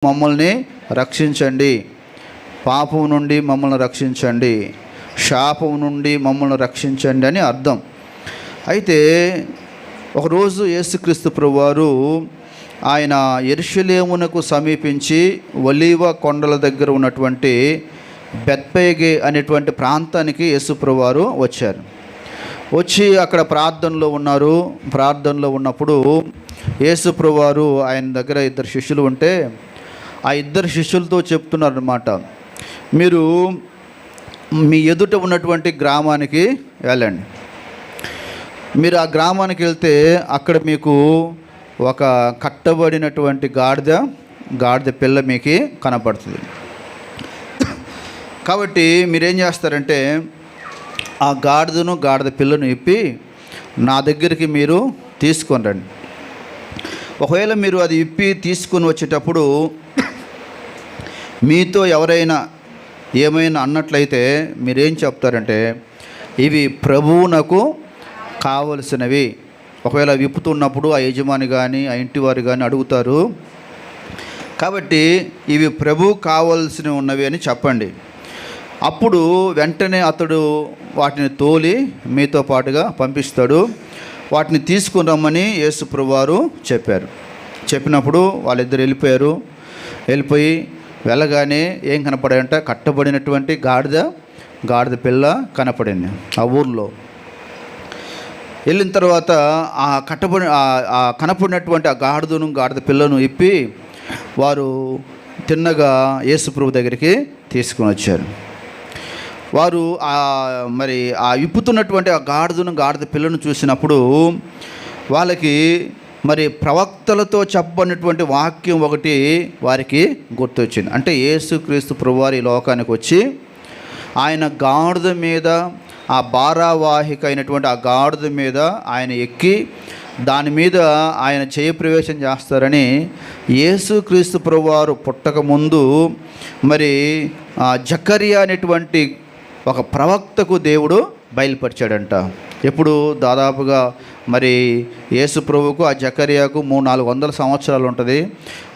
మమ్మల్ని రక్షించండి, పాపం నుండి మమ్మల్ని రక్షించండి, శాపం నుండి మమ్మల్ని రక్షించండి అని అర్థం. అయితే ఒకరోజు యేసుక్రీస్తు ప్రభువారు ఆయన యెరూషలేమునకు సమీపించి ఒలీవ కొండల దగ్గర ఉన్నటువంటి బెత్ఫగే అనేటువంటి ప్రాంతానికి యేసు ప్రభువారు వచ్చారు. వచ్చి అక్కడ ప్రార్థనలో ఉన్నారు. ప్రార్థనలో ఉన్నప్పుడు యేసు ప్రభువారు ఆయన దగ్గర ఇద్దరు శిష్యులు ఉంటే ఆ ఇద్దరు శిష్యులతో చెప్తున్నారన్నమాట, మీరు మీ ఎదుట ఉన్నటువంటి గ్రామానికి వెళ్ళండి. మీరు ఆ గ్రామానికి వెళ్తే అక్కడ మీకు ఒక కట్టబడినటువంటి గాడిద పిల్ల మీకు కనపడుతుంది. కాబట్టి మీరేం చేస్తారంటే ఆ గాడిద పిల్లను ఇప్పి నా దగ్గరికి మీరు తీసుకొని రండి. ఒకవేళ మీరు అది ఇప్పి తీసుకొని వచ్చేటప్పుడు మీతో ఎవరైనా ఏమైనా అన్నట్లయితే మీరేం చెప్తారంటే ఇవి ప్రభువునకు కావలసినవి. ఒకవేళ విప్పుతున్నప్పుడు ఆ యజమాని కానీ ఆ ఇంటి వారు కానీ అడుగుతారు, కాబట్టి ఇవి ప్రభువు కావలసినవి ఉన్నవి అని చెప్పండి. అప్పుడు వెంటనే అతడు వాటిని తోలి మీతో పాటుగా పంపిస్తాడు. వాటిని తీసుకుని రమ్మని యేసు ప్రభువారు చెప్పారు. చెప్పినప్పుడు వాళ్ళిద్దరు వెళ్ళిపోయి వెళ్ళగానే ఏం కనపడాయంట, కట్టబడినటువంటి గాడిద పిల్ల కనపడింది ఆ ఊర్లో. వెళ్ళిన తర్వాత ఆ కనపడినటువంటి ఆ గాడిద పిల్లను ఇప్పి వారు తిన్నగా యేసు ప్రభు దగ్గరికి తీసుకుని వచ్చారు. వారు మరి ఆ విప్పుతున్నటువంటి ఆ గాడిద పిల్లను చూసినప్పుడు వాళ్ళకి మరి ప్రవక్తలతో చెప్పబడినటువంటి వాక్యం ఒకటి వారికి గుర్తొచ్చింది. అంటే యేసుక్రీస్తు ప్రభువారు ఈ లోకానికి వచ్చి ఆయన గాడిద మీద, ఆ భారావాహిక అయినటువంటి ఆ గాడిద మీద ఆయన ఎక్కి దాని మీద ఆయన జయప్రవేశం చేస్తారని యేసుక్రీస్తు ప్రభువారు పుట్టకముందు మరి జకరియా అనేటువంటి ఒక ప్రవక్తకు దేవుడు బయలుపరిచాడంట. ఎప్పుడు దాదాపుగా మరి యేసు ప్రభువుకు ఆ జకరియాకు 300-400 సంవత్సరాలు ఉంటుంది.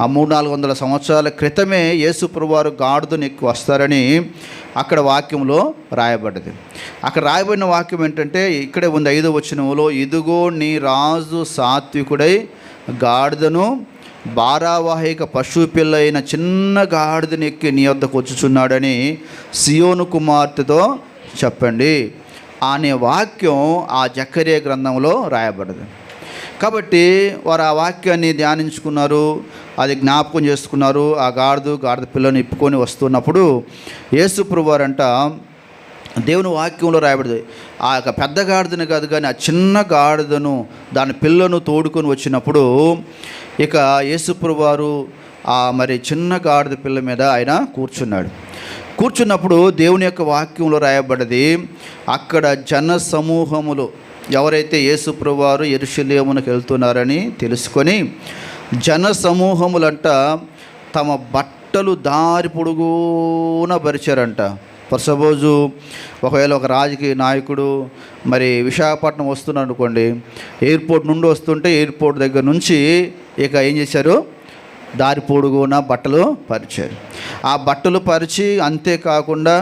ఆ 300-400 సంవత్సరాల క్రితమే యేసు ప్రభువారు గాడిదను ఎక్కి వస్తారని అక్కడ వాక్యంలో రాయబడ్డది. అక్కడ రాయబడిన వాక్యం ఏంటంటే ఇక్కడే ఉంది 5వ వచనంలో, ఇదిగో నీ రాజు సాత్వికుడై గాడిదను భారావాహిక పశువు పిల్ల అయిన చిన్న గాడిదని ఎక్కి నీ వద్దకు వచ్చుచున్నాడని సియోను కుమార్తెతో చెప్పండి అనే వాక్యం ఆ జకరియా గ్రంథంలో రాయబడ్డది. కాబట్టి వారు ఆ వాక్యాన్ని ధ్యానించుకున్నారు, అది జ్ఞాపకం చేసుకున్నారు. ఆ గాడిద పిల్లను ఇప్పుకొని వస్తున్నప్పుడు యేసు ప్రభువారంట దేవుని వాక్యంలో రాయబడింది, ఆ యొక్క పెద్ద గాడిదను కాదు కానీ ఆ చిన్న గాడిదను దాని పిల్లను తోడుకొని వచ్చినప్పుడు ఇక యేసు ప్రభువారు మరి చిన్న గాడిద పిల్ల మీద ఆయన కూర్చున్నప్పుడు దేవుని యొక్క వాక్యంలో రాయబడ్డది, అక్కడ జన సమూహములు ఎవరైతే యేసు ప్రభువారు యెరూషలేమునకు వెళ్తున్నారని తెలుసుకొని జన సమూహములంట తమ బట్టలు దారి పొడుగున పరిచారంట. సపోజు ఒకవేళ ఒక రాజకీయ నాయకుడు మరి విశాఖపట్నం వస్తున్నాడు అనుకోండి, ఎయిర్పోర్ట్ నుండి వస్తుంటే ఎయిర్పోర్ట్ దగ్గర నుంచి ఇక ఏం చేశారు, దారి పొడుగున బట్టలు పరిచారు. ఆ బట్టలు పరిచి అంతేకాకుండా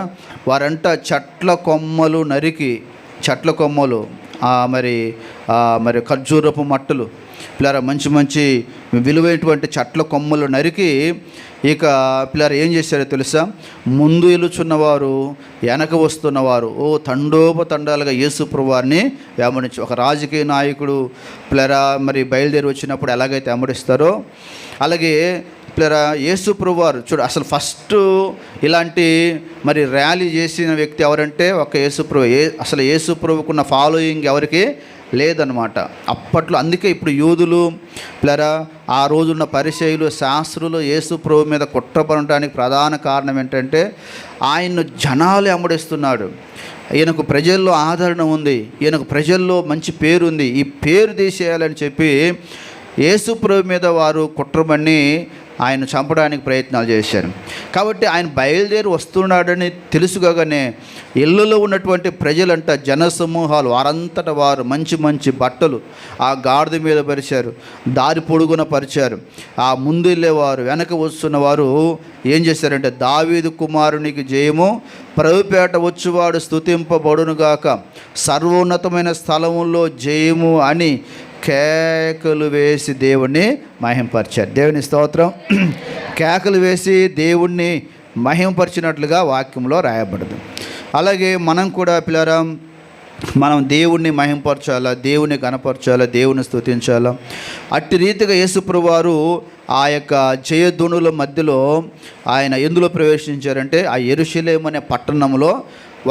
వారంట చెట్ల కొమ్మలు నరికి, మరి ఖర్జూరపు మట్టలు పిల్లరా మంచి విలువైనటువంటి చెట్ల కొమ్మలు నరికి ఇక పిల్లరా ఏం చేశారో తెలుసా, ముందు వెలుచున్నవారు వెనక వస్తున్నవారు తండోపతండాలుగా యేసు ప్రభువారిని వెంబడించి, ఒక రాజకీయ నాయకుడు పిల్లరా మరి బయలుదేరి వచ్చినప్పుడు ఎలాగైతే వెంబడిస్తారో అలాగే పిల్లరా యేసు ప్రభువారు చూడు, అసలు ఫస్ట్ ఇలాంటి మరి ర్యాలీ చేసిన వ్యక్తి ఎవరంటే ఒక యేసు ప్రభు. అసలు యేసు ప్రభుకున్న ఫాలోయింగ్ ఎవరికి లేదనమాట అప్పట్లో. అందుకే ఇప్పుడు యూదులు పిల్లరా ఆ రోజున్న పరిసయ్యులు శాస్త్రులు యేసు ప్రభు మీద కుట్రపడడానికి ప్రధాన కారణం ఏంటంటే ఆయన్ను జనాలు వెంబడిస్తున్నాడు, ఈయనకు ప్రజల్లో ఆదరణ ఉంది, ఈయనకు ప్రజల్లో మంచి పేరు ఉంది, ఈ పేరు తీసేయాలని చెప్పి యేసు ప్రభు మీద వారు కుట్రబడి ఆయన చంపడానికి ప్రయత్నాలు చేశారు. కాబట్టి ఆయన బయలుదేరి వస్తున్నాడని తెలుసుకోగానే ఇళ్ళలో ఉన్నటువంటి ప్రజలంట, జనసమూహాలు వారంతటా వారు మంచి మంచి బట్టలు ఆ గాడిద మీద పరిచారు, దారి పొడుగున పరిచారు. ఆ ముందు వెళ్ళేవారు, వెనక వస్తున్నవారు ఏం చేశారంటే, దావీదు కుమారునికి జయము, ప్రభుపేట వచ్చువాడు స్తుతింపబడునుగాక, సర్వోన్నతమైన స్థలములో జయము అని కేకలు వేసి దేవుణ్ణి మహింపరిచారు. దేవుని స్తోత్రం. కేకలు వేసి దేవుణ్ణి మహింపరిచినట్లుగా వాక్యంలో రాయబడదు. అలాగే మనం కూడా పిల్లరా, మనం దేవుణ్ణి మహింపరచాలా, దేవుని గణపరచాలా, దేవుని స్తుతించాలా. అట్టి రీతిగా యేసుప్రభువు వారు ఆ యొక్క జయధ్వనుల మధ్యలో ఆయన ఎందులో ప్రవేశించారంటే, ఆ యెరూషలేము అనే పట్టణంలో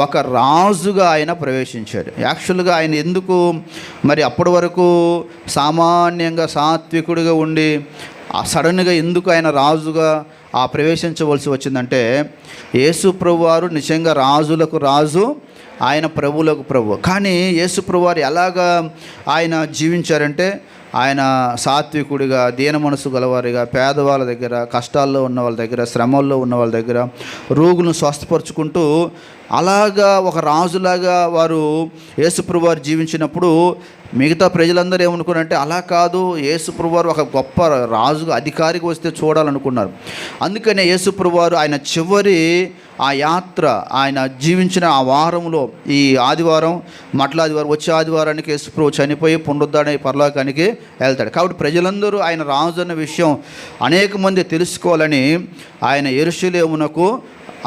ఒక రాజుగా ఆయన ప్రవేశించాడు. యాక్చువల్గా ఆయన ఎందుకు మరి అప్పటి వరకు సామాన్యంగా సాత్వికుడిగా ఉండి సడన్గా ఎందుకు ఆయన రాజుగా ప్రవేశించవలసి వచ్చిందంటే, యేసు ప్రభు వారు నిజంగా రాజులకు రాజు, ఆయన ప్రభువులకు ప్రభు. కానీ యేసు ప్రభు వారు ఎలాగా ఆయన జీవించారంటే, ఆయన సాత్వికుడిగా, దీన మనసు గలవారిగా, పేదవాళ్ళ దగ్గర, కష్టాల్లో ఉన్న వాళ్ళ దగ్గర, శ్రమల్లో ఉన్న వాళ్ళ దగ్గర రోగులను స్వస్థపరుచుకుంటూ అలాగా ఒక రాజులాగా వారు యేసుప్రభు వారు జీవించినప్పుడు మిగతా ప్రజలందరూ ఏమనుకున్నారంటే, అలా కాదు, యేసుప్రభు వారు ఒక గొప్ప రాజుగా అధికారికి వస్తే చూడాలనుకున్నారు. అందుకనే యేసుప్రభు వారు ఆయన చివరి ఆ యాత్ర, ఆయన జీవించిన ఆ వారంలో, ఈ ఆదివారం మట్ల ఆదివారం, వచ్చే ఆదివారానికి యేసుప్రభు చనిపోయి పునరుద్ధరణ పరలోకానికి వెళ్తాడు. కాబట్టి ప్రజలందరూ ఆయన రాజు అన్న విషయం అనేక మంది తెలుసుకోవాలని ఆయన యెరూషలేమునకు,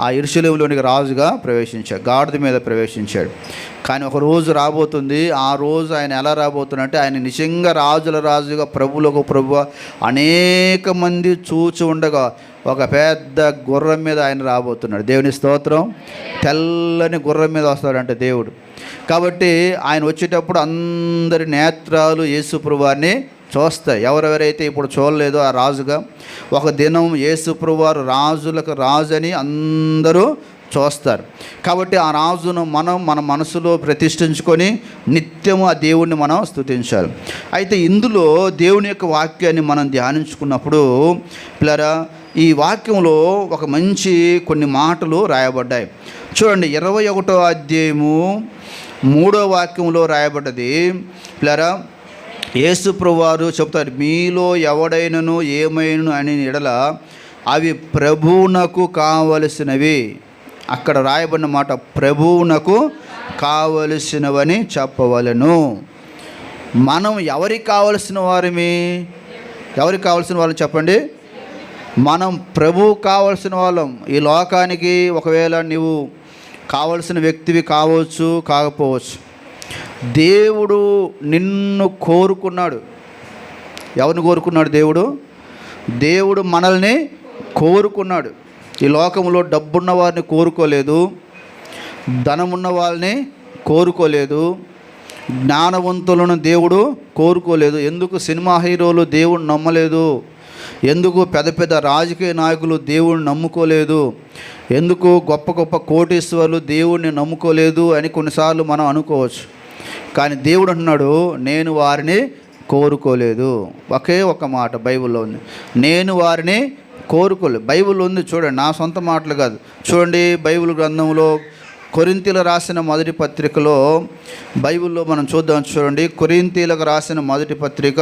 ఆ యెరూషలేములోనికి రాజుగా ప్రవేశించాడు, గాడిద మీద ప్రవేశించాడు. కానీ ఒక రోజు రాబోతుంది, ఆ రోజు ఆయన ఎలా రాబోతున్నంటే, ఆయన నిజంగా రాజుల రాజుగా, ప్రభువులకు ప్రభువ అనేక మంది చూచి ఉండగా ఒక పెద్ద గుర్రం మీద ఆయన రాబోతున్నాడు. దేవుని స్తోత్రం. తెల్లని గుర్రం మీద వస్తాడంటే దేవుడు. కాబట్టి ఆయన వచ్చేటప్పుడు అందరి నేత్రాలు యేసుప్రభు వారిని చూస్తాయి. ఎవరెవరైతే ఇప్పుడు చూడలేదో ఆ రాజుగా, ఒక దినం యేసుప్రభు వారు రాజులకు రాజు అని అందరూ చూస్తారు. కాబట్టి ఆ రాజును మనం మన మనసులో ప్రతిష్ఠించుకొని నిత్యము ఆ దేవుణ్ణి మనం స్తుతించాలి. అయితే ఇందులో దేవుని యొక్క వాక్యాన్ని మనం ధ్యానించుకున్నప్పుడు పిల్లరా, ఈ వాక్యంలో ఒక మంచి కొన్ని మాటలు రాయబడ్డాయి. చూడండి, 21వ అధ్యాయము 3వ వాక్యంలో రాయబడ్డది. పిల్లరా, యేసుప్రభు వారు చెప్తారు, మీలో ఎవడైనను ఏమైనను అని ఎడల అవి ప్రభువునకు కావలసినవి. అక్కడ రాయబడిన మాట ప్రభువునకు కావలసినవని చెప్పవలెను. మనం ఎవరికి కావలసిన వారిమి? ఎవరికి కావలసిన వాళ్ళని చెప్పండి? మనం ప్రభువు కావలసిన వాళ్ళం. ఈ లోకానికి ఒకవేళ నీవు కావలసిన వ్యక్తివి కావచ్చు, కాకపోవచ్చు. దేవుడు నిన్ను కోరుకున్నాడు. ఎవరిని కోరుకున్నాడు? దేవుడు మనల్ని కోరుకున్నాడు. ఈ లోకంలో డబ్బున్న వారిని కోరుకోలేదు, ధనమున్న వాళ్ళని కోరుకోలేదు, జ్ఞానవంతులను దేవుడు కోరుకోలేదు. ఎందుకు సినిమా హీరోలు దేవుడిని నమ్మలేదు? ఎందుకు పెద్ద పెద్ద రాజకీయ నాయకులు దేవుడిని నమ్ముకోలేదు? ఎందుకు గొప్ప గొప్ప కోటీశ్వరులు దేవుడిని నమ్ముకోలేదు అని కొన్నిసార్లు మనం అనుకోవచ్చు. కానీ దేవుడు అంటున్నాడు, నేను వారిని కోరుకోలేదు. ఒకే ఒక మాట బైబిల్లో ఉంది, నేను వారిని కోరుకోలేదు. బైబిల్ ఉంది, చూడండి, నా సొంత మాటలు కాదు. చూడండి, బైబిల్ గ్రంథంలో కొరింథీయులకు రాసిన మొదటి పత్రికలో, బైబిల్లో మనం చూద్దాం. చూడండి, కొరింథీయులకు రాసిన మొదటి పత్రిక,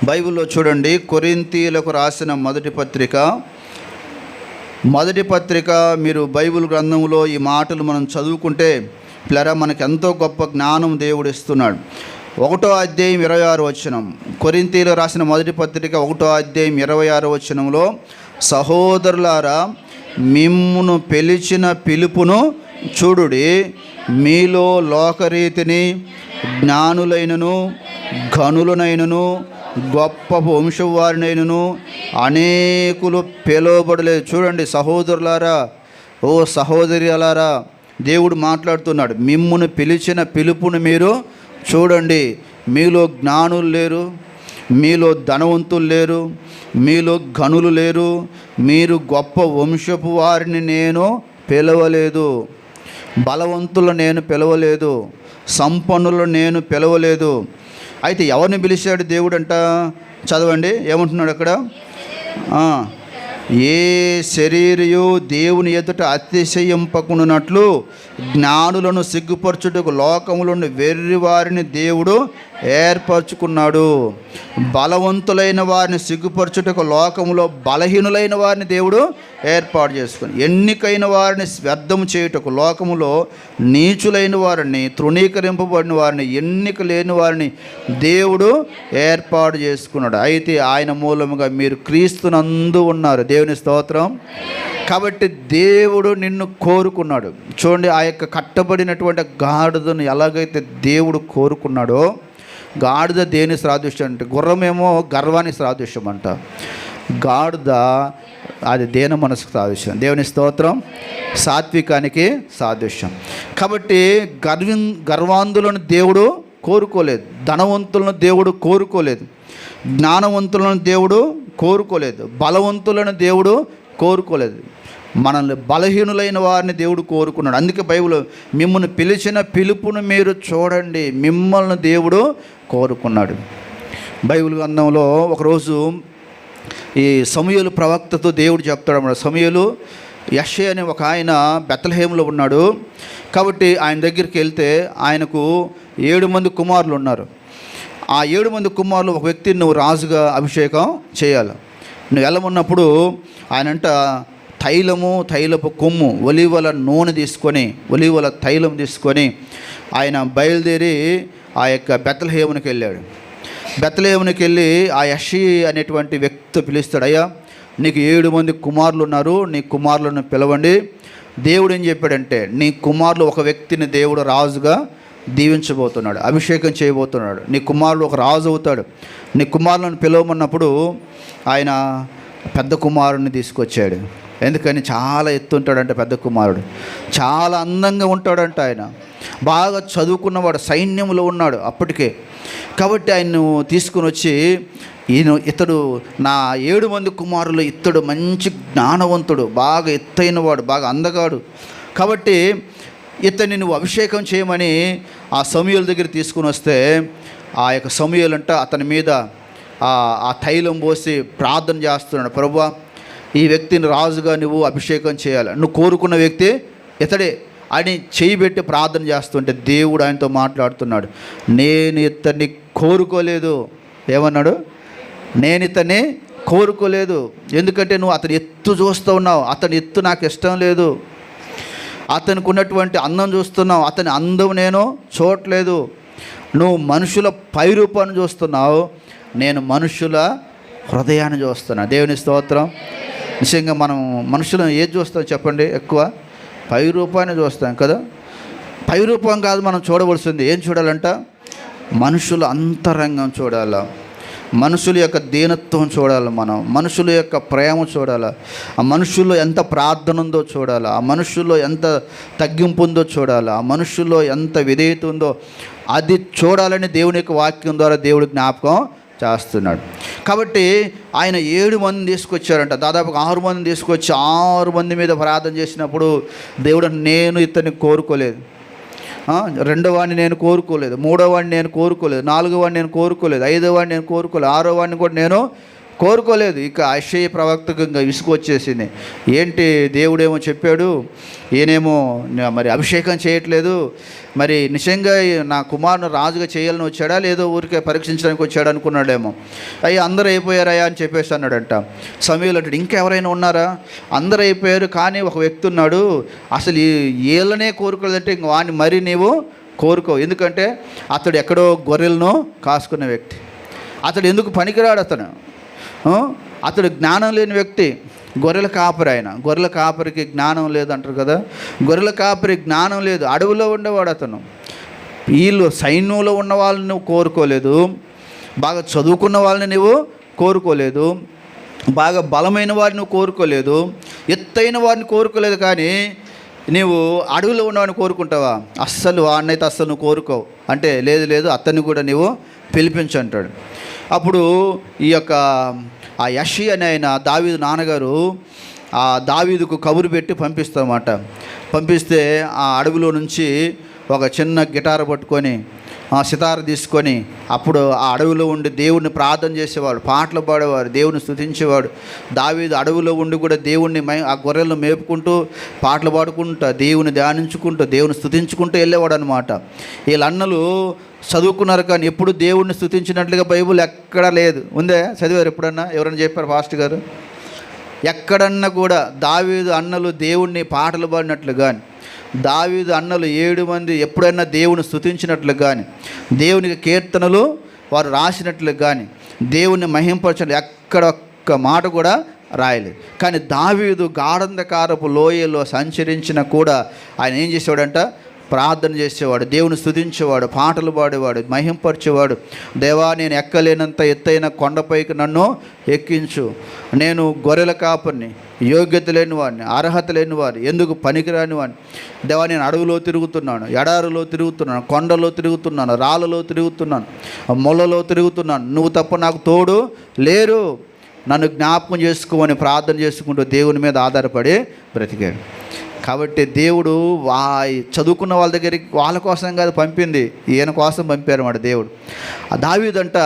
బైబిల్లో చూడండి, కొరింథీయులకు రాసిన మొదటి పత్రిక మీరు బైబిల్ గ్రంథంలో ఈ మాటలు మనం చదువుకుంటే పిల్లరా, మనకు ఎంతో గొప్ప జ్ఞానం దేవుడు ఇస్తున్నాడు. 1వ అధ్యాయం 26వ వచనం, కొరింథీయులకు రాసిన మొదటి పత్రిక 1వ అధ్యాయం 26వ వచనంలో, సహోదరులారా, మిమ్మును పిలిచిన పిలుపును చూడుడి, మీలో లోకరీతిని జ్ఞానులైనను ఘనులనైనను గొప్ప వంశవారినైనను అనేకులు పిలువబడలేదు. చూడండి సహోదరులారా, ఓ సహోదరులారా, దేవుడు మాట్లాడుతున్నాడు. మిమ్మును పిలిచిన పిలుపును మీరు చూడండి. మీలో జ్ఞానులు లేరు, మీలో ధనవంతులు లేరు, మీలో ఘనులు లేరు, మీరు గొప్ప వంశపు వారిని నేను పిలవలేదు, బలవంతులు నేను పిలవలేదు, సంపన్నులు నేను పిలవలేదు. అయితే ఎవరిని పిలిచాడు దేవుడు అంట? చదవండి, ఏమంటున్నాడు అక్కడ? ఏ శరీరయు దేవుని ఎదుట అతిశయింపకున్నట్లు జ్ఞానులను సిగ్గుపరచుటకు లోకములను వెర్రి వారిని దేవుడు ఏర్పరచుకున్నాడు. బలవంతులైన వారిని సిగ్గుపరచుటకు లోకములో బలహీనులైన వారిని దేవుడు ఏర్పాటు చేసుకుని, ఎన్నికైన వారిని వ్యర్థం చేయుటకు లోకములో నీచులైన వారిని, తృణీకరింపబడిన వారిని, ఎన్నిక లేని వారిని దేవుడు ఏర్పాటు చేసుకున్నాడు. అయితే ఆయన మూలముగా మీరు క్రీస్తునందు ఉన్నారు. దేవుని స్తోత్రం. కాబట్టి దేవుడు నిన్ను కోరుకున్నాడు. చూడండి, ఆ యొక్క కట్టబడినటువంటి గాడిదను ఎలాగైతే దేవుడు కోరుకున్నాడో, గాడిద దేని సాదృశ్యం అంటే, గుర్రమేమో గర్వానికి సాదృశ్యం అంట, గాడిద అది దేన మనసుకు సాదృశ్యం. దేవుని స్తోత్రం. సాత్వికానికి సాదృశ్యం. కాబట్టి గర్వాంధులను దేవుడు కోరుకోలేదు, ధనవంతులను దేవుడు కోరుకోలేదు, జ్ఞానవంతులను దేవుడు కోరుకోలేదు, బలవంతులను దేవుడు కోరుకోలేదు. మనల్ని బలహీనులైన వారిని దేవుడు కోరుకున్నాడు. అందుకే బైబిల్, మిమ్మల్ని పిలిచిన పిలుపును మీరు చూడండి, మిమ్మల్ని దేవుడు కోరుకున్నాడు. బైబిల్ గ్రంథంలో ఒకరోజు ఈ సమూయేలు ప్రవక్తతో దేవుడు చెప్తాడు అన్నమాట. సమూయేలు, యెషయా అనే ఒక ఆయన బెత్లెహేములో ఉన్నాడు. కాబట్టి ఆయన దగ్గరికి వెళ్తే ఆయనకు 7 మంది కుమారులు ఉన్నారు. ఆ 7 మంది కుమారులు ఒక వ్యక్తిని నువ్వు రాజుగా అభిషేకం చేయాలి. నువ్వు వెళ్ళమన్నప్పుడు ఆయనంట తైలపు కొమ్ము, ఒలీవల నూనె తీసుకొని, ఒలీవల తైలం తీసుకొని ఆయన బయలుదేరి ఆ యొక్క బెత్లెహేమునికి వెళ్ళాడు. బెత్లెహేమునికి వెళ్ళి ఆ యెషయా అనేటువంటి వ్యక్తి పిలుస్తాడు, అయ్యా నీకు 7 మంది కుమారులు ఉన్నారు, నీ కుమారులను పిలవండి. దేవుడు ఏం చెప్పాడంటే, నీ కుమారులు ఒక వ్యక్తిని దేవుడు రాజుగా దీవించబోతున్నాడు, అభిషేకం చేయబోతున్నాడు, నీ కుమారుడు ఒక రాజు అవుతాడు, నీ కుమారులను పిలవమన్నప్పుడు ఆయన పెద్ద కుమారుడిని తీసుకొచ్చాడు. ఎందుకని, చాలా ఎత్తుంటాడంట పెద్ద కుమారుడు, చాలా అందంగా ఉంటాడంట, ఆయన బాగా చదువుకున్నవాడు, సైన్యంలో ఉన్నాడు అప్పటికే. కాబట్టి ఆయన్ను తీసుకుని వచ్చి, ఇతడు నా 7 మంది కుమారులు, ఇతడు మంచి జ్ఞానవంతుడు, బాగా ఎత్తైనవాడు, బాగా అందగాడు, కాబట్టి ఇతన్ని నువ్వు అభిషేకం చేయమని ఆ సమూయేలు దగ్గర తీసుకుని వస్తే, ఆ యొక్క సమూయేలు అంట అతని మీద ఆ తైలం పోసి ప్రార్థన చేస్తున్నాడు. ప్రభువా, ఈ వ్యక్తిని రాజుగా నువ్వు అభిషేకం చేయాలి, నువ్వు కోరుకున్న వ్యక్తి ఇతడే అని చేయి పెట్టి ప్రార్థన చేస్తుంటే దేవుడు ఆయనతో మాట్లాడుతున్నాడు. నేను ఇతన్ని కోరుకోలేదు. ఏమన్నాడు? నేను ఇతన్ని కోరుకోలేదు. ఎందుకంటే నువ్వు అతని ఎత్తు చూస్తూ ఉన్నావు, అతని ఎత్తు నాకు ఇష్టం లేదు. అతనికి ఉన్నటువంటి అందం చూస్తున్నావు, అతని అందం నేను చూడట్లేదు. నువ్వు మనుషుల పైరూపాన్ని చూస్తున్నావు, నేను మనుషుల హృదయాన్ని చూస్తున్నా. దేవుని స్తోత్రం. నిజంగా మనం మనుషులను ఏది చూస్తాం చెప్పండి? ఎక్కువ పైరూపాన్ని చూస్తాం కదా. పైరూపం కాదు మనం చూడవలసింది. ఏం చూడాలంట? మనుషుల అంతరంగం చూడాల, మనుషుల యొక్క దీనత్వం చూడాలి, మనం మనుషుల యొక్క ప్రేమ చూడాలి, ఆ మనుషుల్లో ఎంత ప్రార్థన ఉందో చూడాలి, ఆ మనుషుల్లో ఎంత తగ్గింపు ఉందో చూడాలి, ఆ మనుషుల్లో ఎంత విధేయత ఉందో అది చూడాలని దేవుని యొక్క వాక్యం ద్వారా దేవుడు జ్ఞాపకం చేస్తున్నాడు. కాబట్టి ఆయన 7 మందిని తీసుకొచ్చారంట. దాదాపు 6 మందిని తీసుకొచ్చి 6 మంది మీద ప్రార్థన చేసినప్పుడు దేవుడు, నేను ఇతన్ని కోరుకోలేదు, 2వ వాడిని నేను కోరుకోలేదు, 3వ వాడిని నేను కోరుకోలేదు, 4వ వాడిని నేను కోరుకోలేదు, 5వ వాడిని నేను కోరుకోలేదు, 6వ వాడిని కూడా నేను కోరుకోలేదు. ఇక యెషయా ప్రవక్తకు ఇంకా విసుగు వచ్చేసింది. ఏంటి దేవుడేమో చెప్పాడు, ఈయనేమో మరి అభిషేకం చేయట్లేదు, మరి నిజంగా నా కుమారుని రాజుగా చేయాలని వచ్చాడా లేదో ఊరికే పరీక్షించడానికి వచ్చాడు అనుకున్నాడేమో. అయ్యా అందరూ అయిపోయారయ్యా అని చెప్పేసి అన్నాడంట. సమూయేలు అంటాడు, ఇంకెవరైనా ఉన్నారా? అందరూ అయిపోయారు, కానీ ఒక వ్యక్తి ఉన్నాడు, అసలు వీళ్ళనే కోరుకోలేదంటే ఇంక వాడిని మరి నీవు కోరుకో. ఎందుకంటే అతడు ఎక్కడో గొర్రెలను కాసుకున్న వ్యక్తి, అతడు ఎందుకు పనికిరాడు, అతడు జ్ఞానం లేని వ్యక్తి, గొర్రెల కాపరి. ఆయన గొర్రెల కాపరికి జ్ఞానం లేదు అంటారు కదా. గొర్రెల కాపరి జ్ఞానం లేదు, అడవిలో ఉండేవాడు అతను. వీళ్ళు సైన్యంలో ఉన్న వాళ్ళని నువ్వు కోరుకోలేదు, బాగా చదువుకున్న వాళ్ళని నువ్వు కోరుకోలేదు, బాగా బలమైన వారిని నువ్వు కోరుకోలేదు, ఎత్తైన వారిని కోరుకోలేదు, కానీ నీవు అడవిలో ఉన్నవాడిని కోరుకుంటావా? అస్సలు వాడినైతే అస్సలు నువ్వు కోరుకోవు అంటే, లేదు అతన్ని కూడా నీవు పిలిపించు అంటాడు. అప్పుడు ఈ యొక్క ఆ యెషయా అనే ఆయన, దావీదు నాన్నగారు, ఆ దావీదుకు కబురు పెట్టి పంపిస్తారన్నమాట. పంపిస్తే ఆ అడవిలో నుంచి ఒక చిన్న గిటార్ పట్టుకొని సితార తీసుకొని అప్పుడు ఆ అడవిలో ఉండి దేవుణ్ణి ప్రార్థన చేసేవాడు, పాటలు పాడేవాడు, దేవుని స్తుతించేవాడు. దావీదు అడవిలో ఉండి కూడా దేవుణ్ణి ఆ గొర్రెలను మేపుకుంటూ పాటలు పాడుకుంటూ దేవుని ధ్యానించుకుంటూ దేవుని స్తుతించుకుంటూ వెళ్ళేవాడు అనమాట. వీళ్ళ అన్నలు చదువుకున్నారు కానీ ఎప్పుడు దేవుణ్ణి స్తుతించినట్లుగా బైబిల్ ఎక్కడా లేదు. ఉందే చదివారు ఎప్పుడన్నా? ఎవరైనా చెప్పారు పాస్టర్ గారు? ఎక్కడన్నా కూడా దావీదు అన్నలు దేవుణ్ణి పాటలు పాడినట్లు కానీ, దావీదు అన్నలు 7 మంది ఎప్పుడైనా దేవుని స్తుతించినట్లు కానీ, దేవునికి కీర్తనలు వారు రాసినట్లు కానీ, దేవుని మహింపరచడం ఎక్కడ ఒక్క మాట కూడా రాయలేదు. కానీ దావీదు గాఢంధకారపు లోయలో సంచరించిన కూడా ఆయన ఏం చేసేవాడంట? ప్రార్థన చేసేవాడు, దేవుని స్తుతించేవాడు, పాటలు పాడేవాడు, మహింపరిచేవాడు. దేవా, నేను ఎక్కలేనంత ఎత్తైన కొండపైకి నన్ను ఎక్కించు. నేను గొర్రెల కాపరిని, యోగ్యత లేని వాడిని, అర్హత లేని వాడిని, ఎందుకు పనికిరాని వాడిని. దేవా, నేను అడవిలో తిరుగుతున్నాను, ఎడారిలో తిరుగుతున్నాను, కొండలో తిరుగుతున్నాను, రాళ్ళలో తిరుగుతున్నాను, మొలలో తిరుగుతున్నాను. నువ్వు తప్ప నాకు తోడు లేరు. నన్ను జ్ఞాపకం చేసుకోమని ప్రార్థన చేసుకుంటూ దేవుని మీద ఆధారపడి బ్రతికాడు. కాబట్టి దేవుడు చదువుకున్న వాళ్ళ దగ్గరికి వాళ్ళ కోసం కాదు పంపింది, ఈయన కోసం పంపారన్నమాట దేవుడు. ఆ దావీదంట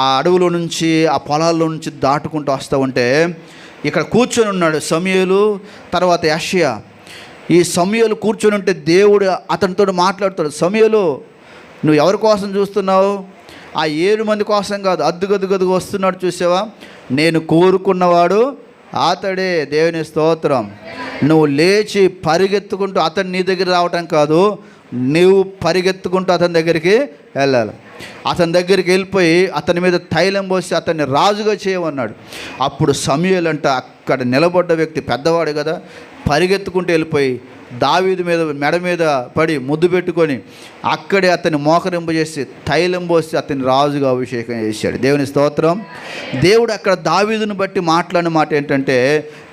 ఆ అడవులో నుంచి ఆ పొలాల్లో నుంచి దాటుకుంటూ వస్తూ ఉంటే ఇక్కడ కూర్చొని ఉన్నాడు సమూయేలు, తర్వాత యెషయా. ఈ సమూయేలు కూర్చొని ఉంటే దేవుడు అతనితో మాట్లాడుతాడు. సమూయేలు, నువ్వు ఎవరి కోసం చూస్తున్నావు? ఆ 7 మంది కోసం కాదు, అద్దుగదుగదుగు వస్తున్నాడు చూసావా? నేను కోరుకున్నవాడు అతడే. దేవుని స్తోత్రం. నువ్వు లేచి పరిగెత్తుకుంటూ అతను నీ దగ్గర రావటం కాదు, నువ్వు పరిగెత్తుకుంటూ అతని దగ్గరికి వెళ్ళాలి. అతని దగ్గరికి వెళ్ళిపోయి అతని మీద తైలం పోసి అతన్ని రాజుగా చేయమన్నాడు. అప్పుడు సమూయేలు అంట అక్కడ నిలబడ్డ వ్యక్తి పెద్దవాడు కదా, పరిగెత్తుకుంటూ వెళ్ళిపోయి దావీదు మీద మెడ మీద పడి ముద్దు పెట్టుకొని అక్కడే అతన్ని మోకరింపజేసి తైలం పోసి అతన్ని రాజుగా అభిషేకం చేశాడు. దేవుని స్తోత్రం. దేవుడు అక్కడ దావీదుని బట్టి మాట్లాడిన మాట ఏంటంటే,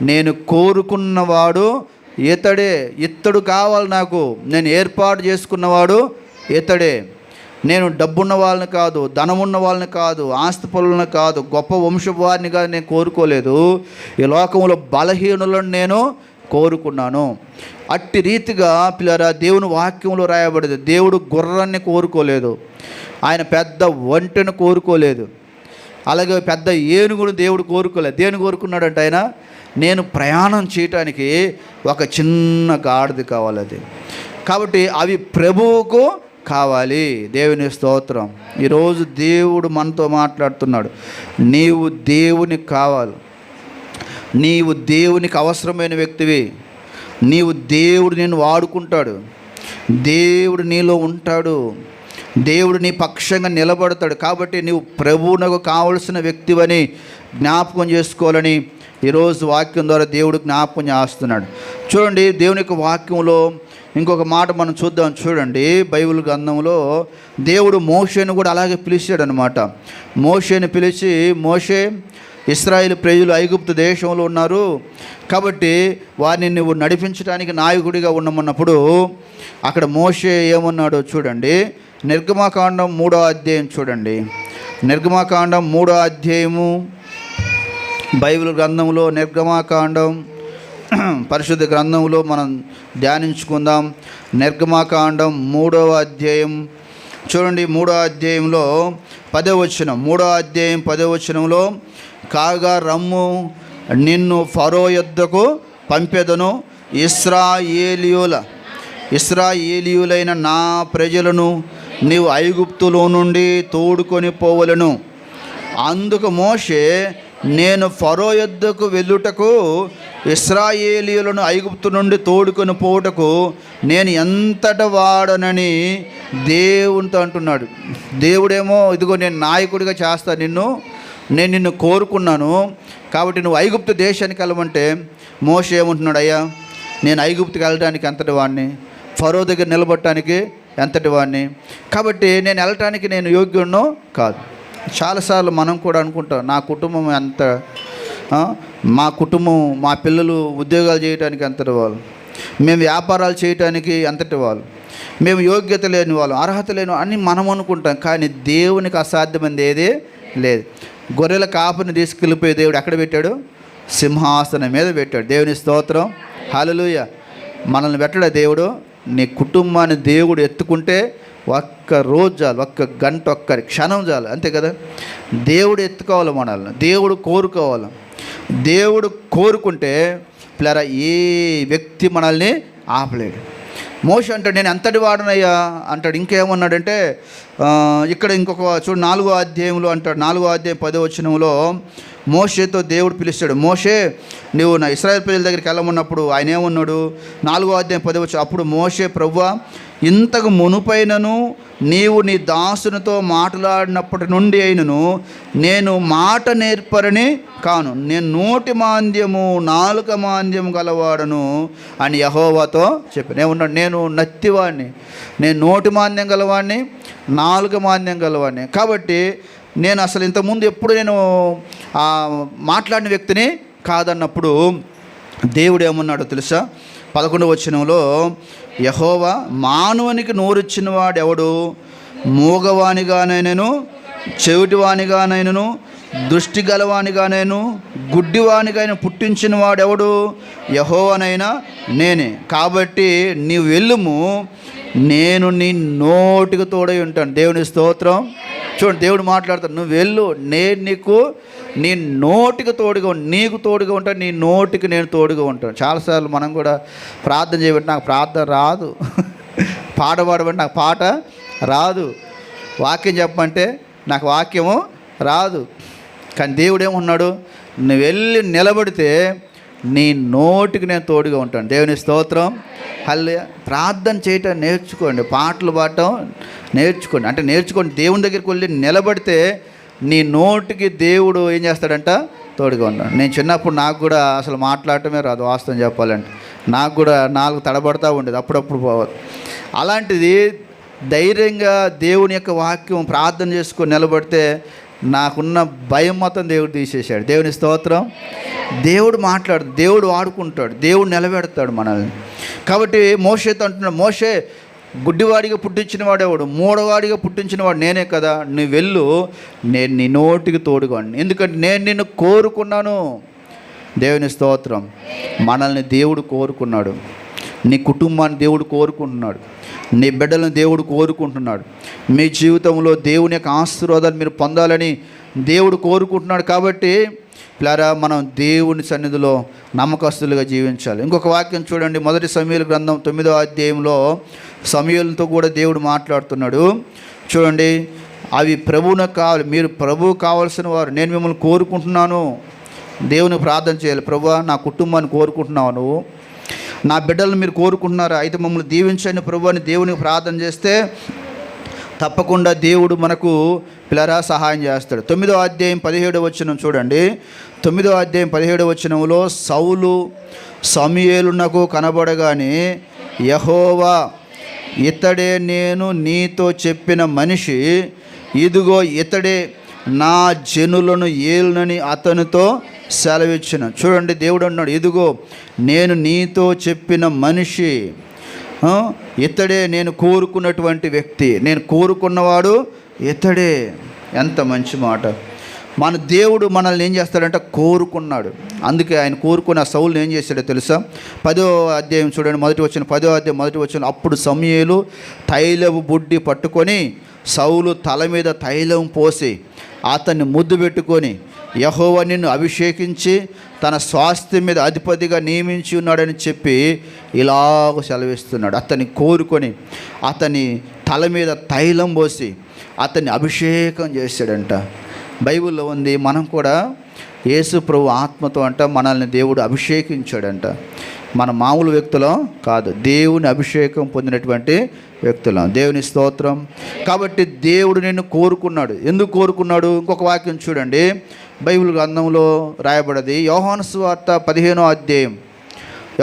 నేను కోరుకున్నవాడు ఇతడే, ఇతడు కావాలి నాకు, నేను ఏర్పాటు చేసుకున్నవాడు ఇతడే. నేను డబ్బున్న వాళ్ళని కాదు, ధనమున్న వాళ్ళని కాదు, ఆస్తిపరులను కాదు, గొప్ప వంశపు వారిని కాదు నేను కోరుకోలేదు. ఈ లోకంలో బలహీనులను నేను కోరుకున్నాను. అట్టి రీతిగా పిల్లరా దేవుని వాక్యంలో రాయబడింది. దేవుడు గుర్రాన్ని కోరుకోలేదు, ఆయన పెద్ద ఒంటెను కోరుకోలేదు, అలాగే పెద్ద ఏనుగును దేవుడు కోరుకోలేదు. దేని కోరుకున్నాడంటే ఆయన, నేను ప్రయాణం చేయటానికి ఒక చిన్న గాడిద కావాలి. అది కాబట్టి అవి ప్రభువుకు కావాలి. దేవుని స్తోత్రం. ఈరోజు దేవుడు మనతో మాట్లాడుతున్నాడు. నీవు దేవునికి కావాలి, నీవు దేవునికి అవసరమైన వ్యక్తివి, నీవు దేవుడు నిన్ను వాడుకుంటాడు, దేవుడు నీలో ఉంటాడు, దేవుడు నీ పక్షంగా నిలబడతాడు. కాబట్టి నీవు ప్రభువునకు కావలసిన వ్యక్తివని జ్ఞాపకం చేసుకోవాలని ఈరోజు వాక్యం ద్వారా దేవుడు జ్ఞాపకం చేస్తున్నాడు. చూడండి, దేవుని యొక్క వాక్యంలో ఇంకొక మాట మనం చూద్దాం. చూడండి, బైబిల్ గ్రంథంలో దేవుడు మోషేను కూడా అలాగే పిలిచాడు అనమాట. మోషేని పిలిచి, మోషే, ఇశ్రాయేలు ప్రజలు ఐగుప్తు దేశంలో ఉన్నారు కాబట్టి వారిని నువ్వు నడిపించడానికి నాయకుడిగా ఉండమన్నప్పుడు అక్కడ మోషే ఏమన్నాడో చూడండి. నిర్గమకాండం 3వ అధ్యాయం చూడండి. నిర్గమకాండం 3వ అధ్యాయము బైబిల్ గ్రంథంలో, నిర్గమకాండం పరిశుద్ధ గ్రంథంలో మనం ధ్యానించుకుందాం. నిర్గమకాండం 3వ అధ్యాయం చూడండి. 3వ అధ్యాయంలో 10వ వచనం, 3వ అధ్యాయం 10వ వచనంలో, కాగా రమ్ము, నిన్ను ఫరో యొద్దకు పంపెదను, ఇశ్రాయేలీయులైన నా ప్రజలను నీవు ఐగుప్తులో నుండి తోడుకొని పోవలను. అందుకు మోషే, నేను ఫరో యొద్దకు వెళ్ళుటకు, ఇశ్రాయేలీయులను ఐగుప్తు నుండి తోడుకొని పోవుటకు నేను ఎంతట వాడనని దేవునితో అంటున్నాడు. దేవుడేమో, ఇదిగో నేను నాయకుడిగా చేస్తాను, నేను నిన్ను కోరుకున్నాను కాబట్టి నువ్వు ఐగుప్తు దేశానికి వెళ్ళమంటే మోషే ఏమంటున్నాడు, అయ్యా నేను ఐగుప్తుకి వెళ్ళడానికి ఎంతటి వాడిని, ఫరో దగ్గర నిలబడటానికి ఎంతటి వాడిని, కాబట్టి నేను వెళ్ళటానికి నేను యోగ్యుడినో కాదు. చాలాసార్లు మనం కూడా అనుకుంటాం, నా కుటుంబం ఎంత, మా కుటుంబం, మా పిల్లలు ఉద్యోగాలు చేయడానికి ఎంతటి వాళ్ళు, మేము వ్యాపారాలు చేయటానికి ఎంతటి వాళ్ళు, మేము యోగ్యత లేని వాళ్ళు, అర్హత లేని అని మనం అనుకుంటాం. కానీ దేవునికి అసాధ్యమైనది ఏదే లేదు. గొర్రెల కాపుని తీసుకెళ్ళిపోయి దేవుడు ఎక్కడ పెట్టాడు? సింహాసనం మీద పెట్టాడు. దేవుని స్తోత్రం, హల్లెలూయా. మనల్ని పెట్టడా దేవుడు? నీ కుటుంబాన్ని దేవుడు ఎత్తుకుంటే ఒక్క రోజు చాలు, ఒక్క గంట, ఒక్క క్షణం చాలు, అంతే కదా. దేవుడు ఎత్తుకోవాలి మనల్ని, దేవుడు కోరుకోవాలి. దేవుడు కోరుకుంటే పిల్లరా ఏ వ్యక్తి మనల్ని ఆపలేడు. మోషే అంటాడు నేను ఎంతటి వాడనయ్యా అంటాడు. ఇంకేమన్నాడంటే ఇక్కడ ఇంకొక చూడు 4వ అధ్యాయంలో అంటాడు, 4వ అధ్యాయం 10వ వచనంలో మోషేతో దేవుడు పిలుస్తాడు. మోషే నువ్వు నా ఇశ్రాయేల్ ప్రజల దగ్గరికి వెళ్ళమన్నప్పుడు ఆయన ఏమన్నాడు? 4వ అధ్యాయం 10వ వచనం, అప్పుడు మోషే ప్రభువా ఇంతకు మునుపైనను నీవు నీ దాసునితో మాట్లాడినప్పటి నుండి అయినను నేను మాట నేర్పరని కాను, నేను నోటి మాంద్యము నాలుక మాంద్యము గలవాడను అని యెహోవాతో చెప్పాను. ఏమన్నాడు? నేను నత్తివాడిని, నేను నోటి మాంద్యం గలవాడిని, నాలుక మాంద్యం గలవాడిని. కాబట్టి నేను అసలు ఇంతకుముందు ఎప్పుడు నేను మాట్లాడిన వ్యక్తిని కాదన్నప్పుడు దేవుడు ఏమన్నాడో తెలుసా? 11వ వచనంలో యెహోవా మానవునికి నోరిచ్చిన వాడు ఎవడు? మూగవానిగానైనను, చెవిటివానిగానైనను, దృష్టి గలవానిగానైను, గుడ్డివానిగానైనా పుట్టించిన వాడెవడు? యెహోవానైనా నేనే. కాబట్టి నీవు వెళ్ళుము, నేను నీ నోటికి తోడై ఉంటాను. దేవుని స్తోత్రం. చూడండి, దేవుడు మాట్లాడతాడు, నువ్వు వెళ్ళు, నేను నీకు నీ నోటికి తోడుగా నీకు తోడుగా ఉంటాను, నీ నోటికి నేను తోడుగా ఉంటాను. చాలాసార్లు మనం కూడా ప్రార్థన చేయబట్టి నాకు ప్రార్థన రాదు, పాట పాడబట్టి నాకు పాట రాదు, వాక్యం చెప్పమంటే నాకు వాక్యము రాదు. కానీ దేవుడు ఏమన్నాడు? నువ్వు వెళ్ళి నిలబడితే నీ నోటికి నేను తోడుగా ఉంటాను. దేవుని స్తోత్రం. హల్లెలూయా. ప్రార్థన చేయటం నేర్చుకోండి, పాటలు పాడటం నేర్చుకోండి. అంటే నేర్చుకోండి, దేవుని దగ్గరికి వెళ్ళి నిలబడితే నీ నోటికి దేవుడు ఏం చేస్తాడంట? తోడుగా ఉంటాడు. నేను చిన్నప్పుడు నాకు కూడా అసలు మాట్లాడటమే రాదు, వాస్తవం చెప్పాలంటే. నాకు కూడా నాలుగు తడబడతా ఉండేది, అప్పుడప్పుడు పోవాలి. అలాంటిది ధైర్యంగా దేవుని యొక్క వాక్యం ప్రార్థన చేసుకొని నిలబడితే నాకున్న భయం మొత్తం దేవుడు తీసేశాడు. దేవుని స్తోత్రం. దేవుడు మాట్లాడు, దేవుడు వాడుకుంటాడు, దేవుడు నిలబెడతాడు మనల్ని. కాబట్టి మోషేతో అంటున్నాడు, మోషే గుడ్డివాడిగా పుట్టించిన వాడేవాడు, మూడవాడిగా పుట్టించిన వాడు నేనే కదా, నువ్వు వెళ్ళు, నేను నీ నోటికి తోడుగా, ఎందుకంటే నేను నిన్ను కోరుకున్నాను. దేవుని స్తోత్రం. మనల్ని దేవుడు కోరుకున్నాడు, నీ కుటుంబాన్ని దేవుడు కోరుకుంటున్నాడు, నీ బిడ్డలను దేవుడు కోరుకుంటున్నాడు. మీ జీవితంలో దేవుని యొక్క ఆశీర్వాదాలు మీరు పొందాలని దేవుడు కోరుకుంటున్నాడు. కాబట్టి పిల్లరా, మనం దేవుని సన్నిధిలో నమ్మకస్తులుగా జీవించాలి. ఇంకొక వాక్యం చూడండి, 1 సమూయేలు గ్రంథం 9వ అధ్యాయంలో సమూయేలుతో కూడా దేవుడు మాట్లాడుతున్నాడు. చూడండి, అవి ప్రభువునకు కావాలి, మీరు ప్రభువు కావాల్సిన వారు, నేను మిమ్మల్ని కోరుకుంటున్నాను. దేవుని ప్రార్థన చేయాలి, ప్రభువా నా కుటుంబాన్ని కోరుకుంటున్నావు, నువ్వు నా బిడ్డలను మీరు కోరుకుంటున్నారా, అయితే మమ్మల్ని దీవించండి ప్రభు అని దేవునికి ప్రార్థన చేస్తే తప్పకుండా దేవుడు మనకు పిల్లరా సహాయం చేస్తాడు. 9వ అధ్యాయం 17వ వచనం చూడండి. 9వ అధ్యాయం 17వ వచనంలో సౌలు సమూయేలునకు కనబడగానే యెహోవా ఇతడే నేను నీతో చెప్పిన మనిషి, ఇదిగో ఇతడే నా జనులను ఏలునని అతనితో సెలవిచ్చిన. చూడండి, దేవుడు అన్నాడు, ఇదిగో నేను నీతో చెప్పిన మనిషి, ఇతడే నేను కోరుకున్నటువంటి వ్యక్తి, నేను కోరుకున్నవాడు ఇతడే. ఎంత మంచి మాట. మన దేవుడు మనల్ని ఏం చేస్తాడంటే కోరుకున్నాడు. అందుకే ఆయన కోరుకున్న సౌలుని ఏం చేశాడో తెలుసా? 10వ అధ్యాయం చూడండి, 10వ అధ్యాయం 1వ వచనం. అప్పుడు సమూయేలు తైలపు బుడ్డి పట్టుకొని సౌలు తల మీద తైలం పోసి అతన్ని ముద్దు పెట్టుకొని, యెహోవా నిన్ను అభిషేకించి తన స్వాస్థ్యం మీద అధిపతిగా నియమించి ఉన్నాడని చెప్పి ఇలాగ సెలవిస్తున్నాడు. అతన్ని కోరుకొని అతని తల మీద తైలం పోసి అతన్ని అభిషేకం చేశాడంట. బైబిల్లో ఉంది, మనం కూడా యేసు ప్రభు ఆత్మతో అంట మనల్ని దేవుడు అభిషేకించాడంట. మన మామూలు వ్యక్తులం కాదు, దేవుని అభిషేకం పొందినటువంటి వ్యక్తులం. దేవుని స్తోత్రం. కాబట్టి దేవుడు నిన్ను కోరుకున్నాడు. ఎందుకు కోరుకున్నాడు? ఇంకొక వాక్యం చూడండి, బైబిల్ గ్రంథంలో రాయబడింది. యోహాను సువార్త 15వ అధ్యాయం,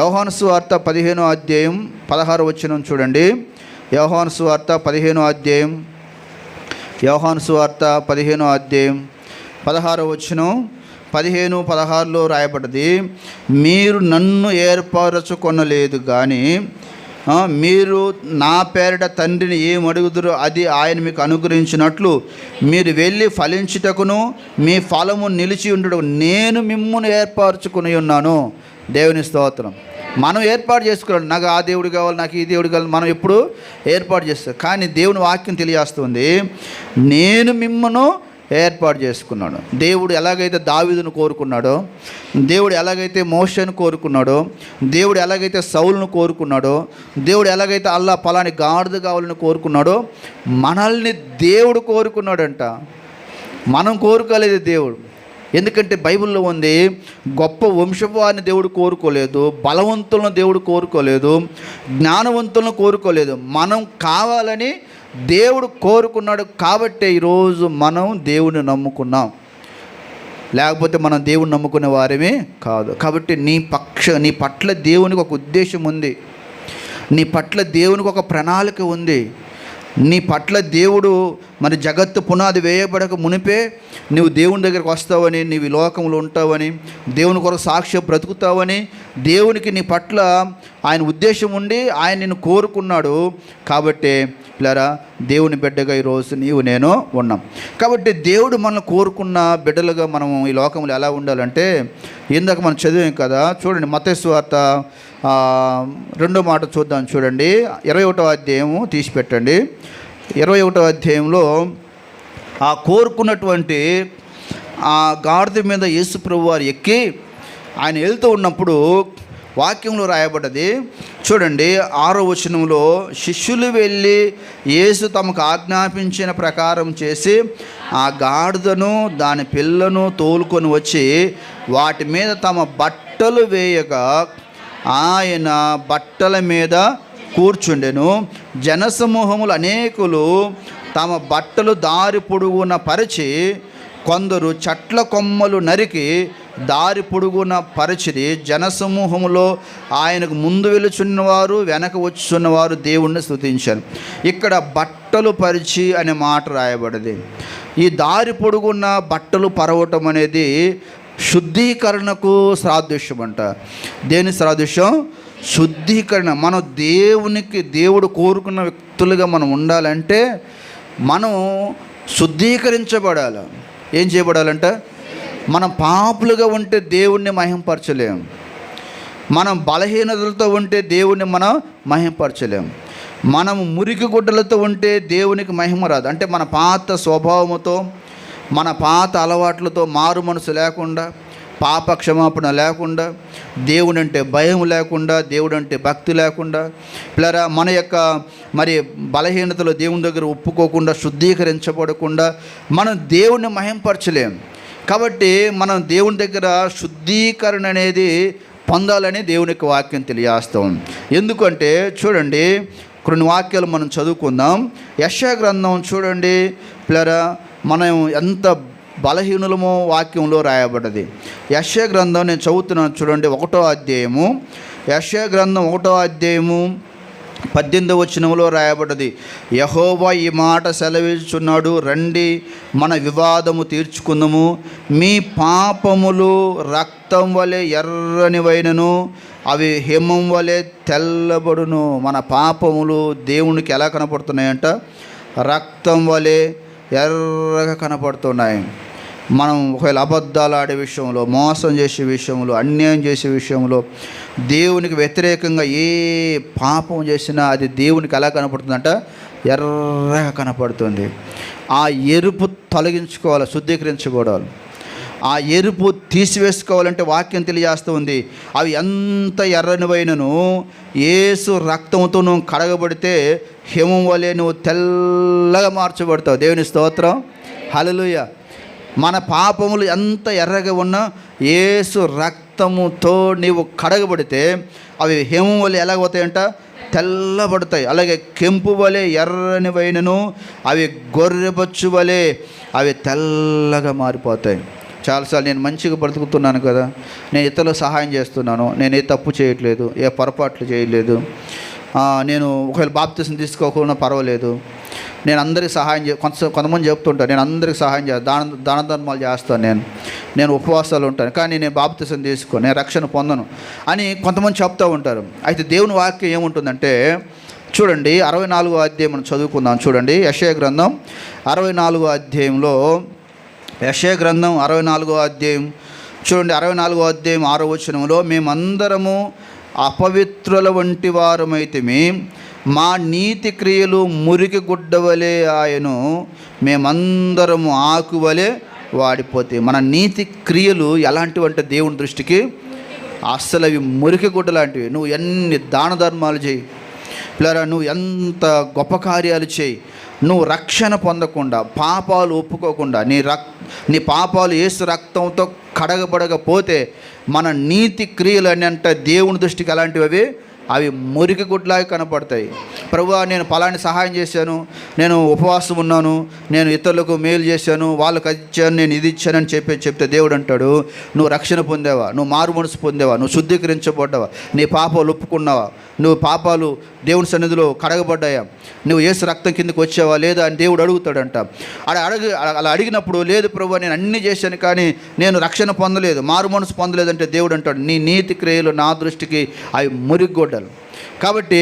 యోహాను సువార్త 15వ అధ్యాయం 16వ వచనం చూడండి. యోహాను సువార్త 15వ అధ్యాయం, యోహాను సువార్త 15వ అధ్యాయం 16వ వచనం, 15-16లో రాయబడ్డది. మీరు నన్ను ఏర్పరచుకొనలేదు కానీ మీరు నా పేరిట తండ్రిని ఏం అడుగుదురో అది ఆయన మీకు అనుగ్రహించినట్లు మీరు వెళ్ళి ఫలించుటకును మీ ఫలము నిలిచి ఉండటకు నేను మిమ్మును ఏర్పరచుకుని ఉన్నాను. దేవుని స్తోత్రం. మనం ఏర్పాటు చేసుకోవాలి. నాకు ఆ దేవుడు కావాలి, నాకు ఈ దేవుడు కావాలి, మనం ఎప్పుడు ఏర్పాటు చేస్తాం. కానీ దేవుని వాక్యం తెలియజేస్తుంది, నేను మిమ్మను ఏర్పాటు చేసుకున్నాడు. దేవుడు ఎలాగైతే దావీదును కోరుకున్నాడో, దేవుడు ఎలాగైతే మోషేను కోరుకున్నాడో, దేవుడు ఎలాగైతే సౌలును కోరుకున్నాడో, దేవుడు ఎలాగైతే అల్లా పలాని గాడిద కావాలని కోరుకున్నాడో, మనల్ని దేవుడు కోరుకున్నాడంట. మనం కోరుకోలేదు దేవుడు. ఎందుకంటే బైబిల్లో ఉంది, గొప్ప వంశపు వారిని దేవుడు కోరుకోలేదు, బలవంతులను దేవుడు కోరుకోలేదు, జ్ఞానవంతులను కోరుకోలేదు. మనం కావాలని దేవుడు కోరుకున్నాడు. కాబట్టి ఈరోజు మనం దేవుని నమ్ముకున్నాం, లేకపోతే మనం దేవుని నమ్ముకునే వారమే కాదు. కాబట్టి నీ పట్ల దేవునికి ఒక ఉద్దేశం ఉంది, నీ పట్ల దేవునికి ఒక ప్రణాళిక ఉంది. నీ పట్ల దేవుడు మరి జగత్తు పునాది వేయబడక మునిపే నువ్వు దేవుని దగ్గరికి వస్తావని, నీవు ఈ లోకంలో ఉంటావని, దేవుని కొరకు సాక్ష్యం బ్రతుకుతావని, దేవునికి నీ పట్ల ఆయన ఉద్దేశం ఉండి ఆయన నిన్ను కోరుకున్నాడు. కాబట్టి పిల్లరా, దేవుని బిడ్డగా ఈరోజు నీవు నేను ఉన్నాం. కాబట్టి దేవుడు మనల్ని కోరుకున్న బిడ్డలుగా మనం ఈ లోకంలో ఎలా ఉండాలంటే, ఇందాక మనం చదివాం కదా, చూడండి మత్తయి సువార్త 2వ మాట చూద్దాం. చూడండి 21వ అధ్యాయము తీసి పెట్టండి. 21వ అధ్యాయంలో ఆ కోరుకున్నటువంటి ఆ గాడిద మీద యేసు ప్రభువు వారు ఎక్కి ఆయన వెళ్తూ ఉన్నప్పుడు వాక్యంలో రాయబడ్డది. చూడండి 6వ వచనంలో, శిష్యులు వెళ్ళి యేసు తమకు ఆజ్ఞాపించిన ప్రకారం చేసి ఆ గాడిదను దాని పిల్లను తోలుకొని వచ్చి వాటి మీద తమ బట్టలు వేయగా ఆయన బట్టల మీద కూర్చుండెను. జనసమూహములు అనేకులు తమ బట్టలు దారి పొడుగున పరిచి, కొందరు చెట్ల కొమ్మలు నరికి దారి పొడుగున పరిచిది. జనసమూహములో ఆయనకు ముందు వెలుచున్నవారు వెనక వచ్చున్నవారు దేవుణ్ణి స్తుతించారు. ఇక్కడ బట్టలు పరిచి అనే మాట రాయబడింది. ఈ దారి పొడుగున బట్టలు పరవటం అనేది శుద్ధీకరణకు సాదృశ్యం అంట. దేని సాదృశ్యం? శుద్ధీకరణ. మనం దేవుడు కోరుకున్న వ్యక్తులుగా మనం ఉండాలంటే మనం శుద్ధీకరించబడాలి. ఏం చేయబడాలంట? మనం పాపులుగా ఉంటే దేవుణ్ణి మహింపరచలేం, మనం బలహీనతలతో ఉంటే దేవుణ్ణి మనం మహింపరచలేం, మనం మురికి గుడ్డలతో ఉంటే దేవునికి మహిమ రాదు. అంటే మన పాత స్వభావముతో, మన పాత అలవాట్లతో, మారు మనసు లేకుండా, పాప క్షమాపణ లేకుండా, దేవుడు అంటే భయం లేకుండా, దేవుడు అంటే భక్తి లేకుండా, పిల్లరా మన యొక్క మరి బలహీనతలు దేవుని దగ్గర ఒప్పుకోకుండా, శుద్ధీకరించబడకుండా మనం దేవుణ్ణి మహింపరచలేం. కాబట్టి మనం దేవుని దగ్గర శుద్ధీకరణ అనేది పొందాలని దేవునికి వాక్యం తెలియజేస్తాం. ఎందుకంటే చూడండి, కొన్ని వాక్యాలు మనం చదువుకుందాం. యెషయా గ్రంథం చూడండి పిల్లరా, మనం ఎంత బలహీనులమో వాక్యంలో రాయబడ్డది. యెషయా గ్రంథం నేను చదువుతున్నాను చూడండి, 1వ అధ్యాయము. యెషయా గ్రంథం 1వ అధ్యాయము 18వ వచనంలో రాయబడ్డది. యెహోవా ఈ మాట సెలవిస్తున్నాడు, రండి మన వివాదము తీర్చుకుందాము. మీ పాపములు రక్తం వలె ఎర్రనివైనను అవి హిమం వలె తెల్లబడును. మన పాపములు దేవునికి ఎలా కనపడుతున్నాయంట? రక్తం వలె ఎర్రగా కనపడుతున్నాయి. మనం ఒకవేళ అబద్ధాలు ఆడే విషయంలో, మోసం చేసే విషయంలో, అన్యాయం చేసే విషయంలో, దేవునికి వ్యతిరేకంగా ఏ పాపం చేసినా అది దేవునికి ఎలా కనపడుతుందంట? ఎర్రగా కనపడుతుంది. ఆ ఎరుపు తొలగించుకోవాలి, శుద్ధీకరించబడాలి. ఆ ఎరుపు తీసివేసుకోవాలంటే వాక్యం తెలియజేస్తూ ఉంది, అవి ఎంత ఎర్రనివైనను యేసు రక్తంతో నువ్వు కడగబడితే హిమం వలె నువ్వు తెల్లగా మార్చబడతావు. దేవుని స్తోత్రం, హల్లెలూయా. మన పాపములు ఎంత ఎర్రగా ఉన్నా యేసు రక్తముతో నీవు కడగబడితే అవి హిమం వలె ఎలాగవుతాయంట? తెల్లబడతాయి. అలాగే కెంపు వలె ఎర్రనివైనను అవి గొర్రెబొచ్చు వలె అవి తెల్లగా మారిపోతాయి. చాలాసార్లు నేను మంచిగా బ్రతుకుతున్నాను కదా, నేను ఇతరులకు సహాయం చేస్తున్నాను, నేను ఏ తప్పు చేయట్లేదు, ఏ పొరపాట్లు చేయలేదు, నేను ఒకవేళ బాప్తిసం తీసుకోకుండా పర్వాలేదు, నేను అందరికీ సహాయం కొంతమంది చెప్తుంటాను, నేను అందరికీ సహాయం చేస్తాను, దాన ధర్మాలు చేస్తాను, నేను ఉపవాసాలు ఉంటాను, కానీ నేను బాప్తిసం తీసుకోను, నేను రక్షణ పొందను అని కొంతమంది చెప్తూ ఉంటారు. అయితే దేవుని వాక్యం ఏముంటుందంటే చూడండి, 64వ అధ్యాయం మనం చదువుకుందాం. చూడండి యెషయా గ్రంథం 64వ అధ్యాయంలో, యెషయా గ్రంథం 64వ అధ్యాయం చూడండి, 64వ అధ్యాయం 6వ వచనంలో, మేమందరము అపవిత్రుల వంటి వారమైతిమి, మా నీతి క్రియలు మురికి గుడ్డవలే ఆయను, మేమందరము ఆకువలే వాడిపోతే. మన నీతి క్రియలు ఎలాంటివంటే దేవుని దృష్టికి అస్సలు అవి మురికి గుడ్డ లాంటివి. నువ్వు ఎన్ని దాన ధర్మాలు చేయి, పిల్లరా, నువ్వు ఎంత గొప్ప కార్యాలు చేయి, నువ్వు రక్షణ పొందకుండా, పాపాలు ఒప్పుకోకుండా, నీ పాపాలు యేసు రక్తంతో కడగబడకపోతే మన నీతి క్రియలు అని అంటే దేవుని దృష్టికి అలాంటివి అవి మురికి గుడ్లాగా కనపడతాయి. ప్రభువా, నేను పలాని సహాయం చేశాను, నేను ఉపవాసం ఉన్నాను, నేను ఇతరులకు మేలు చేశాను, వాళ్ళకి అది ఇచ్చాను, నేను ఇది ఇచ్చానని చెప్తే దేవుడు అంటాడు, నువ్వు రక్షణ పొందావా, నువ్వు మారు మనసు పొందావా, నువ్వు శుద్ధీకరించబడ్డావా, నీ పాపాలు ఒప్పుకున్నావా, నువ్వు పాపాలు దేవుని సన్నిధిలో కడగబడ్డాయా, నువ్వు యేసు రక్తం కిందకి వచ్చావా లేదా అని దేవుడు అడుగుతాడంట. అలా అడిగినప్పుడు, లేదు ప్రభువా నేను అన్నీ చేశాను కానీ నేను రక్షణ పొందలేదు, మారు మనసు పొందలేదంటే దేవుడు అంటాడు, నీ నీతి క్రియలు నా దృష్టికి అవి మురిగొడ్డలు. కాబట్టి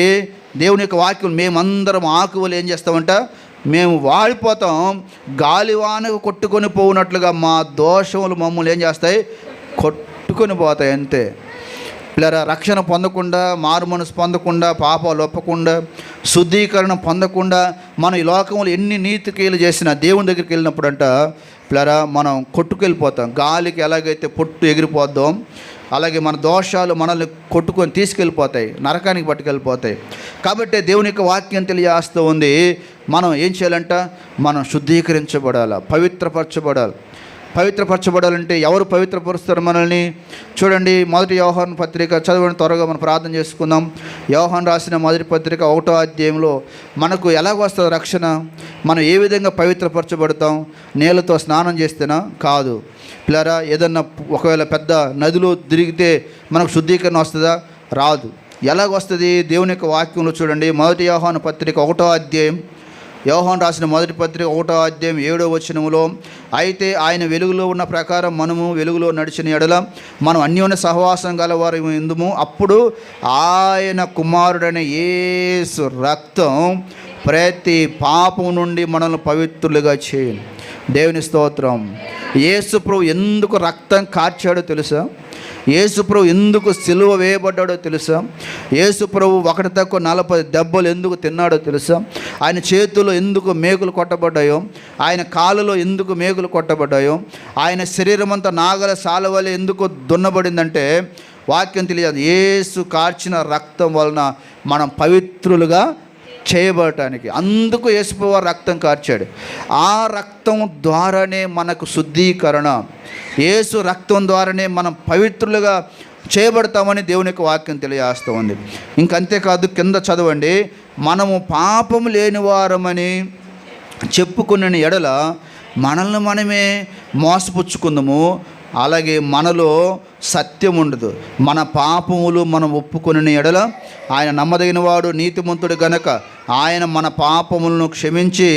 దేవుని యొక్క వాక్యం, మేమందరం ఆకువలు ఏం చేస్తామంట, మేము వాడిపోతాం, గాలివానకు కొట్టుకొని పోవునట్లుగా మా దోషములు మమ్మల్ని ఏం చేస్తాయి, కొట్టుకొని పోతాయి అంతే. పిల్లరా, రక్షణ పొందకుండా, మారు మనసు పొందకుండా, పాపాలు ఒప్పకుండా, శుద్ధీకరణ పొందకుండా మనం ఈ లోకంలో ఎన్ని నీతి క్రియలు చేసినా దేవుని దగ్గరికి వెళ్ళినప్పుడు అంట పిల్లరా మనం కొట్టుకెళ్ళిపోతాం. గాలికి ఎలాగైతే పొట్టు ఎగిరిపోద్దాం అలాగే మన దోషాలు మనల్ని కొట్టుకొని తీసుకెళ్ళిపోతాయి, నరకానికి పట్టుకెళ్ళిపోతాయి. కాబట్టి దేవుని యొక్క వాక్యం తెలియజేస్తూ ఉంది, మనం ఏం చేయాలంట, మనం శుద్ధీకరించబడాలి, పవిత్రపరచబడాలి. పవిత్రపరచబడాలంటే ఎవరు పవిత్రపరుస్తారు మనల్ని? చూడండి, మొదటి యోహాను పత్రిక చదవండి, త్వరగా మనం ప్రార్థన చేసుకుందాం. యోహాను రాసిన మొదటి పత్రిక 1వ అధ్యాయంలో మనకు ఎలాగ వస్తుంది రక్షణ, మనం ఏ విధంగా పవిత్రపరచబడతాం? నీళ్ళతో స్నానం చేస్తేనా? కాదు పిల్లరా. ఏదన్నా ఒకవేళ పెద్ద నదిలో తిరిగితే మనకు శుద్ధీకరణ వస్తుందా? రాదు. ఎలాగ వస్తుంది? దేవుని యొక్క వాక్యంలో చూడండి, మొదటి యోహాను పత్రిక 1వ అధ్యాయం, యోహాను రాసిన మొదటి పత్రిక 1వ అధ్యాయం 7వ వచనములో, అయితే ఆయన వెలుగులో ఉన్న ప్రకారం మనము వెలుగులో నడిచిన ఎడల మనం అన్యోన్య సహవాసం గలవారు ఎందుము, అప్పుడు ఆయన కుమారుడైన యేసు రక్తం ప్రతి పాపం నుండి మనల్ని పవిత్రులుగా చేయండి. దేవుని స్తోత్రం. యేసు ప్రభు ఎందుకు రక్తం కార్చాడో తెలుసా? యేసు ప్రభు ఎందుకు సిలువ వేయబడ్డాడో తెలుసా? యేసు ప్రభు 1-40 దెబ్బలు ఎందుకు తిన్నాడో తెలుసా? ఆయన చేతుల్లో ఎందుకు మేకులు కొట్టబడ్డాయో, ఆయన కాళ్ళలో ఎందుకు మేకులు కొట్టబడ్డాయో, ఆయన శరీరం అంతా నాగల సాలవలే ఎందుకు దున్నబడిందంటే వాక్యం తెలియదు. యేసు కార్చిన రక్తం వలన మనం పవిత్రులుగా చేయబడటానికి, అందుకు యేసుప్రభువు రక్తం కార్చాడు. ఆ రక్తం ద్వారానే మనకు శుద్ధీకరణ, యేసు రక్తం ద్వారానే మనం పవిత్రులుగా చేయబడతామని దేవుని యొక్క వాక్యం తెలియజేస్తూ ఉంది. ఇంకంతేకాదు, కింద చదవండి, మనము పాపము లేని వారమని చెప్పుకున్న ఎడల మనల్ని మనమే మోసపుచ్చుకుందాము, అలాగే మనలో సత్యం ఉండదు. మన పాపములు మనం ఒప్పుకొని ఎడల ఆయన నమ్మదగిన వాడు, నీతిమంతుడు గనక ఆయన మన పాపములను క్షమించి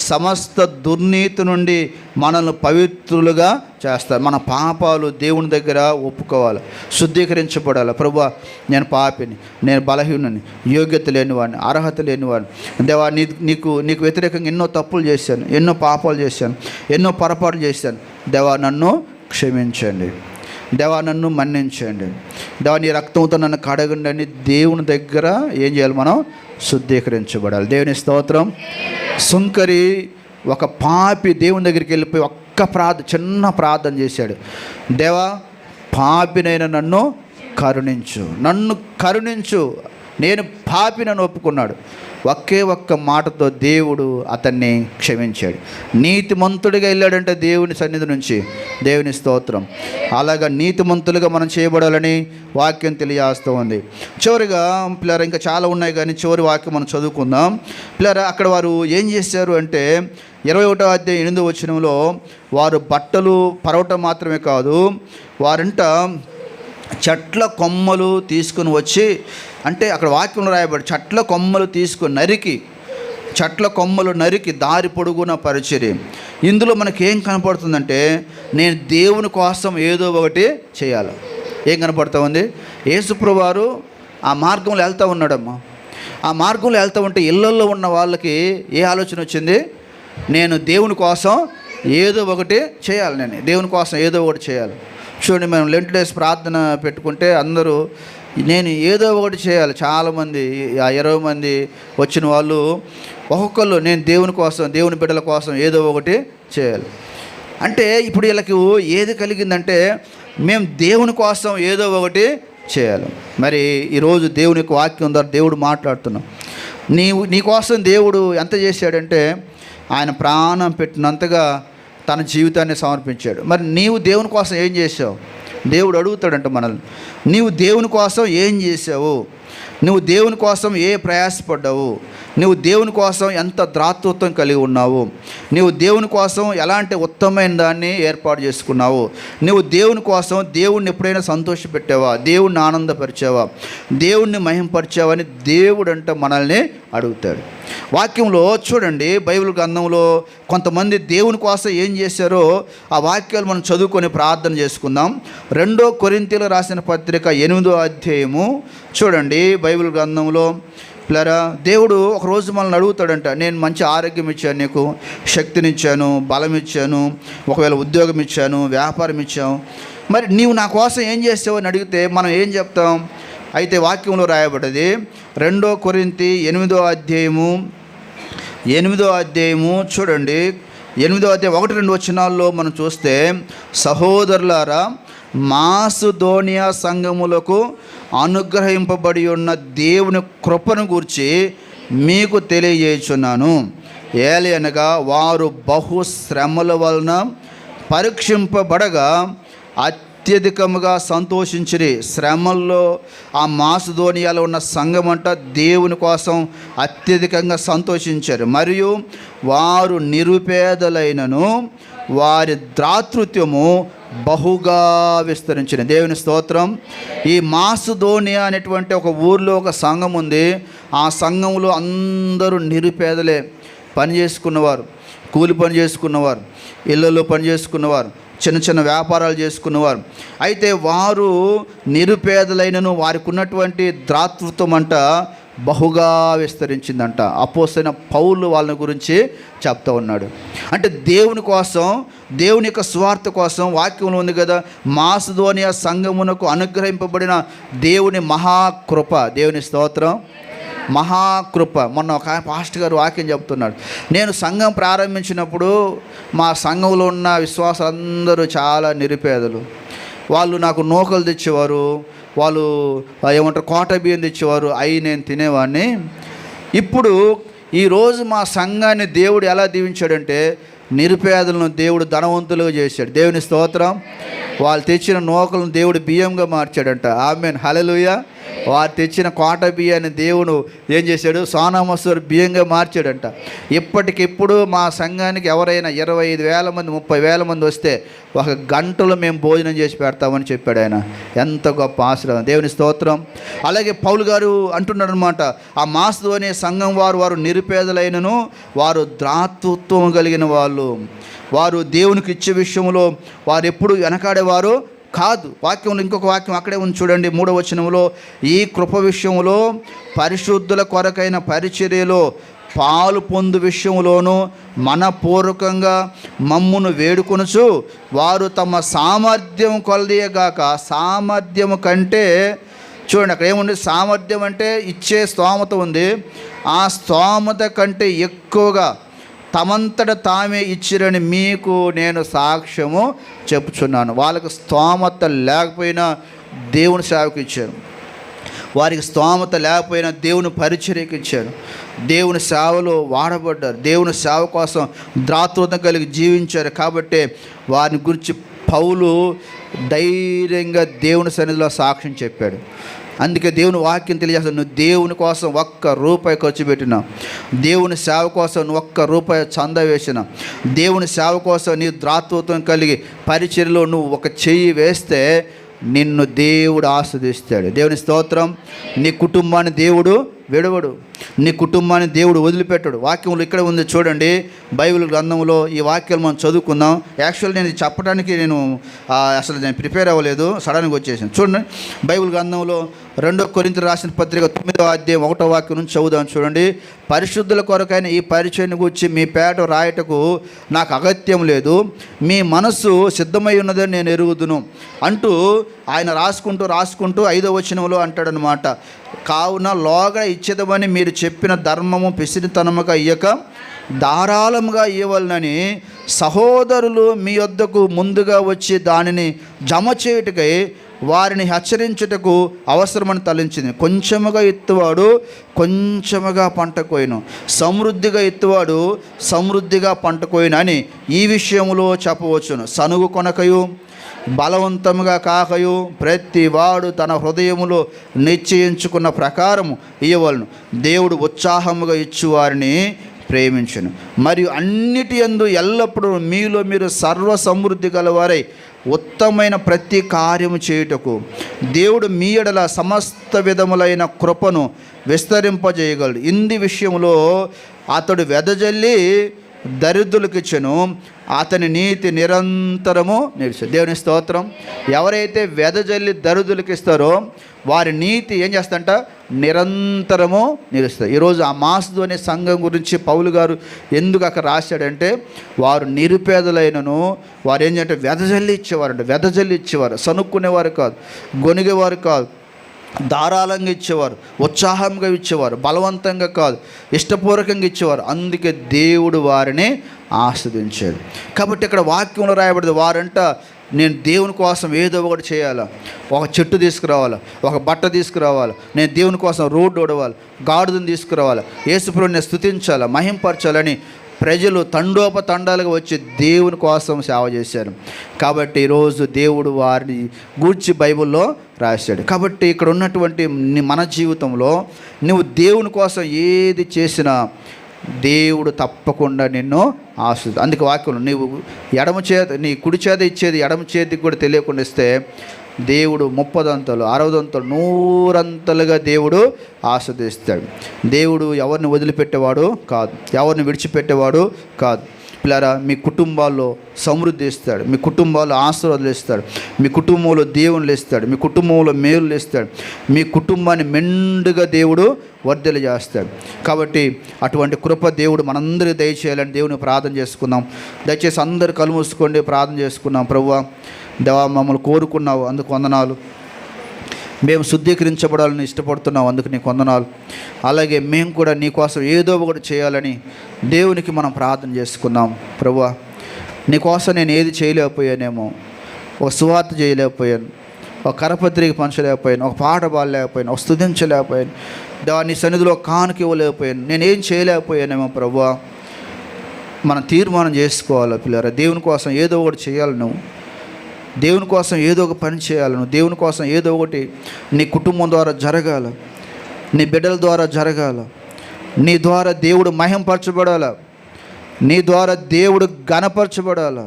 సమస్త దుర్నీతి నుండి మనల్ని పవిత్రులుగా చేస్తారు. మన పాపాలు దేవుని దగ్గర ఒప్పుకోవాలి, శుద్ధీకరించబడాలి. ప్రభువా, నేను పాపిని, నేను బలహీనుని, యోగ్యత లేనివాడిని, అర్హత లేనివాడిని, దేవా నీకు వ్యతిరేకంగా ఎన్నో తప్పులు చేశాను, ఎన్నో పాపాలు చేశాను, ఎన్నో పొరపాట్లు చేశాను, దేవా నన్ను క్షమించండి, దేవా నన్ను మన్నించండి, దేవా నీ రక్తంతో నన్ను కడగండి అని దేవుని దగ్గర ఏం చేయాలి? మనం శుద్ధీకరించబడాలి. దేవుని స్తోత్రం. సుంకరి ఒక పాపి దేవుని దగ్గరికి వెళ్ళిపోయి చిన్న ప్రార్థన చేశాడు, దేవా పాపినైన నన్ను కరుణించు, నన్ను కరుణించు, నేను పాపినని ఒప్పుకున్నాడు. ఒక్క మాటతో దేవుడు అతన్ని క్షమించాడు. నీతిమంతుడిగా వెళ్ళాడంటే దేవుని సన్నిధి నుంచి. దేవుని స్తోత్రం. అలాగా నీతిమంతులుగా మనం చేయబడాలని వాక్యం తెలియజేస్తూ ఉంది. చివరిగా పిల్లరా, ఇంకా చాలా ఉన్నాయి కానీ చివరి వాక్యం మనం చదువుకుందాం. పిల్లరా, అక్కడ వారు ఏం చేశారు అంటే 21వ అధ్యాయం 8వ వచనంలో వారు బట్టలు పరవటం మాత్రమే కాదు, వారంట చెట్ల కొమ్మలు తీసుకుని వచ్చి, అంటే అక్కడ వాక్యంలో రాయబడి చెట్ల కొమ్మలు తీసుకుని చెట్ల కొమ్మలు నరికి దారి పొడుగున పరిచర్య. ఇందులో మనకేం కనపడుతుందంటే, నేను దేవుని కోసం ఏదో ఒకటి చేయాలి. ఏం కనపడుతూ ఉంది? యేసుప్రభువు వారు ఆ మార్గంలో వెళ్తూ ఉన్నాడమ్మా. ఆ మార్గంలో వెళ్తూ ఉంటే ఇళ్ళల్లో ఉన్న వాళ్ళకి ఏ ఆలోచన వచ్చింది? నేను దేవుని కోసం ఏదో ఒకటి చేయాలి, నేను దేవుని కోసం ఏదో ఒకటి చేయాలి. చూడండి, మనం లెంట్ డేస్ ప్రార్థన పెట్టుకుంటే అందరూ నేను ఏదో ఒకటి చేయాలి. చాలామంది 20 మంది వచ్చిన వాళ్ళు ఒక్కొక్కళ్ళు నేను దేవుని కోసం, దేవుని బిడ్డల కోసం ఏదో ఒకటి చేయాలి. అంటే ఇప్పుడు వీళ్ళకి ఏది కలిగిందంటే మేము దేవుని కోసం ఏదో ఒకటి చేయాలి. మరి ఈరోజు దేవుని యొక్క వాక్యం ద్వారా దేవుడు మాట్లాడుతున్నాం. నీ కోసం దేవుడు ఎంత చేశాడంటే ఆయన ప్రాణం పెట్టినంతగా తన జీవితాన్ని సమర్పించాడు. మరి నీవు దేవుని కోసం ఏం చేసావు? దేవుడు అడుగుతాడంట మనల్ని, నీవు దేవుని కోసం ఏం చేసావు? నువ్వు దేవుని కోసం ఏ ప్రయాసపడ్డావు? నువ్వు దేవుని కోసం ఎంత ద్రాతృత్వం కలిగి ఉన్నావు? నువ్వు దేవుని కోసం ఎలాంటి ఉత్తమమైన దాన్ని ఏర్పాటు చేసుకున్నావు? నువ్వు దేవుని కోసం దేవుణ్ణి ఎప్పుడైనా సంతోషపెట్టావా? దేవుణ్ణి ఆనందపరిచావా? దేవుణ్ణి మహింపరిచావా అని దేవుడు అంటే మనల్ని అడుగుతాడు. వాక్యంలో చూడండి, బైబిల్ గ్రంథంలో కొంతమంది దేవుని కోసం ఏం చేశారో ఆ వాక్యాలు మనం చదువుకొని ప్రార్థన చేసుకుందాం. 2 కొరింథీయులకు రాసిన పత్రిక 8వ అధ్యాయము చూడండి. బైబిల్ గ్రంథంలో పిల్లరా, దేవుడు ఒకరోజు మనల్ని అడుగుతాడంట, నేను మంచి ఆరోగ్యం ఇచ్చాను, నీకు శక్తినిచ్చాను, బలం ఇచ్చాను, ఒకవేళ ఉద్యోగం ఇచ్చాను, వ్యాపారం ఇచ్చాను, మరి నీవు నా కోసం ఏం చేసావు అని అడిగితే మనం ఏం చెప్తాం? అయితే వాక్యంలో రాయబడ్డది 2 కొరింథీ 8వ అధ్యాయము చూడండి. 8వ అధ్యాయం 1-2 వచనాల్లో మనం చూస్తే, సహోదరులారా, మాసిదోనియా సంఘములకు అనుగ్రహింపబడి ఉన్న దేవుని కృపను గూర్చి మీకు తెలియజేయుచున్నాను. ఏలయనగా వారు బహు శ్రమల వలన పరీక్షింపబడగా అత్యధికముగా సంతోషించిరి. శ్రమల్లో ఆ మాసిదోనియాలో ఉన్న సంఘం అంట దేవుని కోసం అత్యధికంగా సంతోషించారు. మరియు వారు నిరుపేదలైనను వారి దాతృత్వము బహుగా విస్తరించిన. దేవుని స్తోత్రం. ఈ మాసిదోనియా అనేటువంటి ఒక ఊర్లో ఒక సంఘం ఉంది. ఆ సంఘంలో అందరూ నిరుపేదలే, పని చేసుకున్నవారు, కూలి పని చేసుకున్నవారు, ఇళ్ళల్లో పని చేసుకున్నవారు, చిన్న చిన్న వ్యాపారాలు చేసుకున్నవారు. అయితే వారు నిరుపేదలైనను వారికి ఉన్నటువంటి దాతృత్వం అంట బహుగా విస్తరించిందంట. అపోస్తలుడైన పౌలు వాళ్ళ గురించి చెప్తా ఉన్నాడు. అంటే దేవుని కోసం, దేవుని యొక్క స్వార్థ కోసం వాక్యంలో ఉంది కదా, మాసిదోనియా సంఘమునకు అనుగ్రహింపబడిన దేవుని మహాకృప. దేవుని స్తోత్రం. మహాకృప. మొన్న ఒక పాస్టర్ గారు వాక్యం చెప్తున్నాడు, నేను సంఘం ప్రారంభించినప్పుడు మా సంఘంలో ఉన్న విశ్వాసులందరూ చాలా నిరుపేదలు. వాళ్ళు నాకు నూకలు తెచ్చేవారు, వాళ్ళు ఏమంటారు కోట బియ్యం తెచ్చేవారు, అవి నేను తినేవాడిని. ఇప్పుడు ఈరోజు మా సంఘాన్ని దేవుడు ఎలా దీవించాడంటే నిరుపేదలను దేవుడు ధనవంతులుగా చేశాడు. దేవుని స్తోత్రం. వాళ్ళు తెచ్చిన నూకలను దేవుడు బియ్యంగా మార్చాడంట. ఆమేన్, హల్లెలూయా. వారు తెచ్చిన కోట బియ్యాన్ని దేవుడు ఏం చేశాడు? సోనా మసూరి బియ్యంగా మార్చాడంట. ఇప్పటికిప్పుడు మా సంఘానికి ఎవరైనా 25,000 మంది 30,000 మంది వస్తే 1 గంటలో మేము భోజనం చేసి పెడతామని చెప్పాడు ఆయన. ఎంత గొప్ప ఆశీర్వాదం. దేవుని స్తోత్రం. అలాగే పౌలు గారు అంటున్నాడు అనమాట, ఆ మాసిదోనియా సంఘం వారు నిరుపేదలైనను వారు దాతృత్వం కలిగిన వాళ్ళు, వారు దేవునికి ఇచ్చే విషయంలో వారు ఎప్పుడు వెనకాడేవారు కాదు. వాక్యంలో ఇంకొక వాక్యం అక్కడే ఉంది చూడండి, 3వ వచనంలో, ఈ కృప విషయంలో పరిశుద్ధుల కొరకైన పరిచర్యలో పాలు పొందు విషయంలోనూ మనపూర్వకంగా మమ్మును వేడుకొనుచు వారు తమ సామర్థ్యం కొలదీయగాక, సామర్థ్యము కంటే చూడండి అక్కడ ఏముంది, సామర్థ్యం అంటే ఇచ్చే స్తోమత ఉంది, ఆ స్తోమత కంటే ఎక్కువగా తమంతట తామే ఇచ్చిరని మీకు నేను సాక్ష్యము చెప్పుచున్నాను. వాళ్ళకి స్తోమత లేకపోయినా దేవుని సేవకు ఇచ్చారు, వారికి స్తోమత లేకపోయినా దేవుని పరిచర్యకు ఇచ్చారు, దేవుని సేవలో వాడబడ్డారు, దేవుని సేవ కోసం దాతృత్వం కలిగి జీవించారు. కాబట్టి వారిని గురించి పౌలు ధైర్యంగా దేవుని సన్నిధిలో సాక్ష్యం చెప్పాడు. అందుకే దేవుని వాక్యం తెలియజేస్తాను, నువ్వు దేవుని కోసం 1 రూపాయి ఖర్చు పెట్టినా, దేవుని సేవ కోసం నువ్వు 1 రూపాయి చందా వేసినా, దేవుని సేవ కోసం నీ దాతృత్వం కలిగి పరిచర్యలో నువ్వు 1 చెయ్యి వేస్తే నిన్ను దేవుడు ఆస్వాదిస్తాడు. దేవుని స్తోత్రం. నీ కుటుంబాన్ని దేవుడు విడవడు, నీ కుటుంబాన్ని దేవుడు వదిలిపెట్టడు. వాక్యంలో ఇక్కడ ఉంది చూడండి, బైబిల్ గ్రంథంలో ఈ వాక్యాలు మనం చదువుకుందాం. యాక్చువల్ నేను చెప్పడానికి నేను అసలు ప్రిపేర్ అవ్వలేదు, సడన్గా వచ్చేసాను. చూడండి బైబిల్ గ్రంథంలో 2 కొరింథీయులకు రాసిన పత్రిక 9వ అధ్యాయం 1వ వాక్యం నుంచి చదువుదాం. చూడండి. పరిశుద్ధుల కొరకైన ఈ పరిచయం గురించి మీ పేట రాయటకు నాకు అగత్యం లేదు, మీ మనస్సు సిద్ధమై ఉన్నదని నేను ఎరుగుదును అంటూ ఆయన రాసుకుంటూ 5వ వచనంలో అంటాడనమాట. కావున లోగడ ఇచ్చేదమని మీరు చెప్పిన ధర్మము పిసిరితనముగా ఇయ్యక ధారాళముగా ఇవ్వాలని సహోదరులు మీ వద్దకు ముందుగా వచ్చి దానిని జమ చేయుటకై వారిని హెచ్చరించుటకు అవసరమని తలంచింది. కొంచెముగా ఎత్తువాడు కొంచెముగా పంట కోయను, సమృద్ధిగా ఎత్తువాడు సమృద్ధిగా పంట కోయను అని ఈ విషయంలో చెప్పవచ్చును. సనుగు కొనకయు బలవంతముగా కాకయు ప్రతి వాడు తన హృదయములో నిశ్చయించుకున్న ప్రకారము ఇయ్యవలను. దేవుడు ఉత్సాహముగా ఇచ్చువారిని ప్రేమించును. మరియు అన్నిటి యందు ఎల్లప్పుడూ మీలో మీరు సర్వ సమృద్ధి గలవారై ఉత్తమైన ప్రతి కార్యము చేయుటకు దేవుడు మీ ఎడల సమస్త విధములైన కృపను విస్తరింపజేయగలడు. ఇంది విషయంలో అతడు వెదజల్లి దరిద్రులకిచ్చెను, అతని నీతి నిరంతరము నిలిచాడు. దేవుని స్తోత్రం. ఎవరైతే వెదజల్లి దరిద్రులకు ఇస్తారో వారి నీతి ఏం చేస్తారంట? నిరంతరము నిలుస్తారు. ఈరోజు ఆ మాసిదోనియ సంఘం గురించి పౌలు గారు ఎందుకు అక్కడ రాశాడంటే, వారు నిరుపేదలైనను వారు ఏం చేయాలంటే వెదజల్లి ఇచ్చేవారు. సనుక్కునేవారు కాదు, గొనిగేవారు కాదు, ధారాళంగా ఇచ్చేవారు, ఉత్సాహంగా ఇచ్చేవారు, బలవంతంగా కాదు, ఇష్టపూర్వకంగా ఇచ్చేవారు. అందుకే దేవుడు వారిని ఆస్వాదించాడు. కాబట్టి ఇక్కడ వాక్యంలో రాయబడింది, వారంట నేను దేవుని కోసం ఏదో ఒకటి చేయాలా, ఒక చెట్టు తీసుకురావాలా, ఒక బట్ట తీసుకురావాలా, నేను దేవుని కోసం రోడ్డు ఓడవాలి, గాడిదను తీసుకురావాలా, యేసుప్రభువుని నేను స్తుతించాలా, మహింపరచాలని ప్రజలు తండోపతండాలుగా వచ్చి దేవుని కోసం సేవ చేశారు. కాబట్టి ఈరోజు దేవుడు వారిని గూర్చి బైబిల్లో రాశాడు. కాబట్టి ఇక్కడ ఉన్నటువంటి మన జీవితంలో నువ్వు దేవుని కోసం ఏది చేసినా దేవుడు తప్పకుండా నిన్ను ఆశీర్వదిస్తాడు. అందుకే వాక్యంలో నీవు ఎడమ చేతి నీ కుడి చేత ఇచ్చేది ఎడమ చేతికి కూడా తెలియకుండా ఇస్తే దేవుడు 30 అంతలు 60 అంతలు 100 అంతలుగా దేవుడు ఆశీర్వదిస్తాడు. దేవుడు ఎవరిని వదిలిపెట్టేవాడు కాదు, ఎవరిని విడిచిపెట్టేవాడు కాదు. పిల్లరా, మీ కుటుంబాల్లో సమృద్ధి ఇస్తాడు, మీ కుటుంబాల్లో ఆశీర్వాదాలు ఇస్తాడు, మీ కుటుంబంలో దేవుళ్ళు ఇస్తాడు, మీ కుటుంబంలో మేలులు ఇస్తాడు, మీ కుటుంబాన్ని మెండుగా దేవుడు వర్ధలు చేస్తాడు. కాబట్టి అటువంటి కృప దేవుడు మనందరికీ దయచేయాలని దేవుని ప్రార్థన చేసుకుందాం. దయచేసి అందరు కళ్ళు మూసుకోండి, ప్రార్థన చేసుకున్నాం. ప్రభువా, దేవా, మమ్మల్ని కోరుకున్నావు, అందుకు వందనాలు. మేము శుద్ధీకరించబడాలని ఇష్టపడుతున్నావు, అందుకు నీకు వందనాలు. అలాగే మేము కూడా నీ కోసం ఏదో ఒకటి చేయాలని దేవునికి మనం ప్రార్థన చేసుకున్నాం. ప్రభువా, నీ కోసం నేను ఏది చేయలేకపోయానేమో, ఒక సువార్త చేయలేకపోయాను, ఒక కరపత్రిక పంచలేకపోయాను, ఒక పాట పాడలేకపోయాను, ఒక స్తుతించలేకపోయాను, దేవా నీ సన్నిధిలో కానుక ఇవ్వలేకపోయాను, నేనేం చేయలేకపోయానేమో. ప్రభువా, మనం తీర్మానం చేసుకోవాలి పిల్లరా, దేవుని కోసం ఏదో ఒకటి చేయాలి. నువ్వు దేవుని కోసం ఏదో ఒక పని చేయాలి. నువ్వు దేవుని కోసం ఏదో ఒకటి నీ కుటుంబం ద్వారా జరగాల, నీ బిడ్డల ద్వారా జరగాల, నీ ద్వారా దేవుడు మహింపరచబడాల, నీ ద్వారా దేవుడు ఘనపరచబడాల.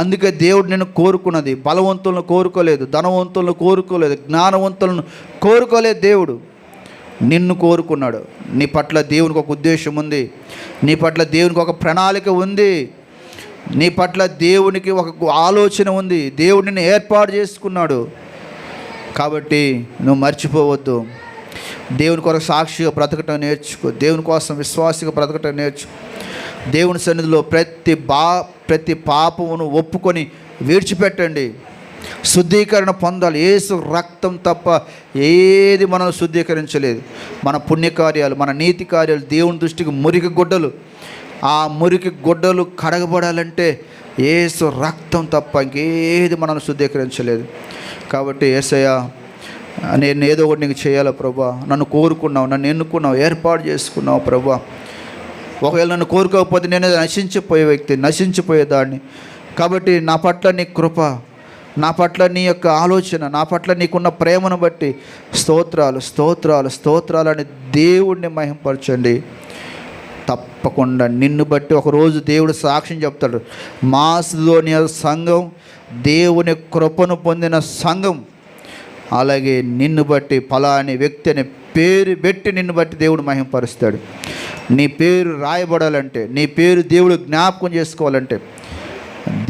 అందుకే దేవుడు నిన్ను కోరుకున్నది. బలవంతులను కోరుకోలేదు, ధనవంతులను కోరుకోలేదు, జ్ఞానవంతులను కోరుకోలేదు. దేవుడు నిన్ను కోరుకున్నాడు. నీ పట్ల దేవునికి ఒక ఉద్దేశం ఉంది, నీ పట్ల దేవునికి ఒక ప్రణాళిక ఉంది, నీ పట్ల దేవునికి ఒక ఆలోచన ఉంది. దేవుడు నిన్ను ఏర్పాటు చేసుకున్నాడు. కాబట్టి నువ్వు మర్చిపోవద్దు. దేవుని కొరకు సాక్షిగా బ్రతకటం నేర్చుకో, దేవుని కోసం విశ్వాసిగా బ్రతకటం నేర్చుకో. దేవుని సన్నిధిలో ప్రతి పాపమును ఒప్పుకొని విడిచిపెట్టండి. శుద్ధీకరణ పొందాలి. యేసు రక్తం తప్ప ఏది మనం శుద్ధీకరించలేదు. మన పుణ్యకార్యాలు, మన నీతి కార్యాలు దేవుని దృష్టికి మురికి గుడ్డలు. ఆ మురికి గుడ్డలు కడగబడాలంటే యేసు రక్తం తప్ప ఇంకేది మనం శుద్ధీకరించలేదు. కాబట్టి యేసయ్యా, నేను ఏదో ఒకటి నీకు చేయాలా ప్రభా, నన్ను కోరుకున్నావు, నన్ను ఎన్నుకున్నావు, ఏర్పాటు చేసుకున్నావు ప్రభా. ఒకవేళ నన్ను కోరుకోకపోతే నేను నశించిపోయే వ్యక్తి, నశించిపోయేదాన్ని. కాబట్టి నా పట్ల నీ కృప, నా పట్ల నీ యొక్క ఆలోచన, నా పట్ల నీకున్న ప్రేమను బట్టి స్తోత్రాలు స్తోత్రాలు స్తోత్రాలు అని దేవుడిని మహింపరచండి. తప్పకుండా నిన్ను బట్టి ఒకరోజు దేవుడు సాక్ష్యం చెప్తాడు. మాసిదోనియ సంఘం దేవుని కృపను పొందిన సంఘం. అలాగే నిన్ను బట్టి ఫలాని వ్యక్తి అనే పేరు పెట్టి నిన్ను బట్టి దేవుడు మహింపరుస్తాడు. నీ పేరు రాయబడాలంటే, నీ పేరు దేవుడు జ్ఞాపకం చేసుకోవాలంటే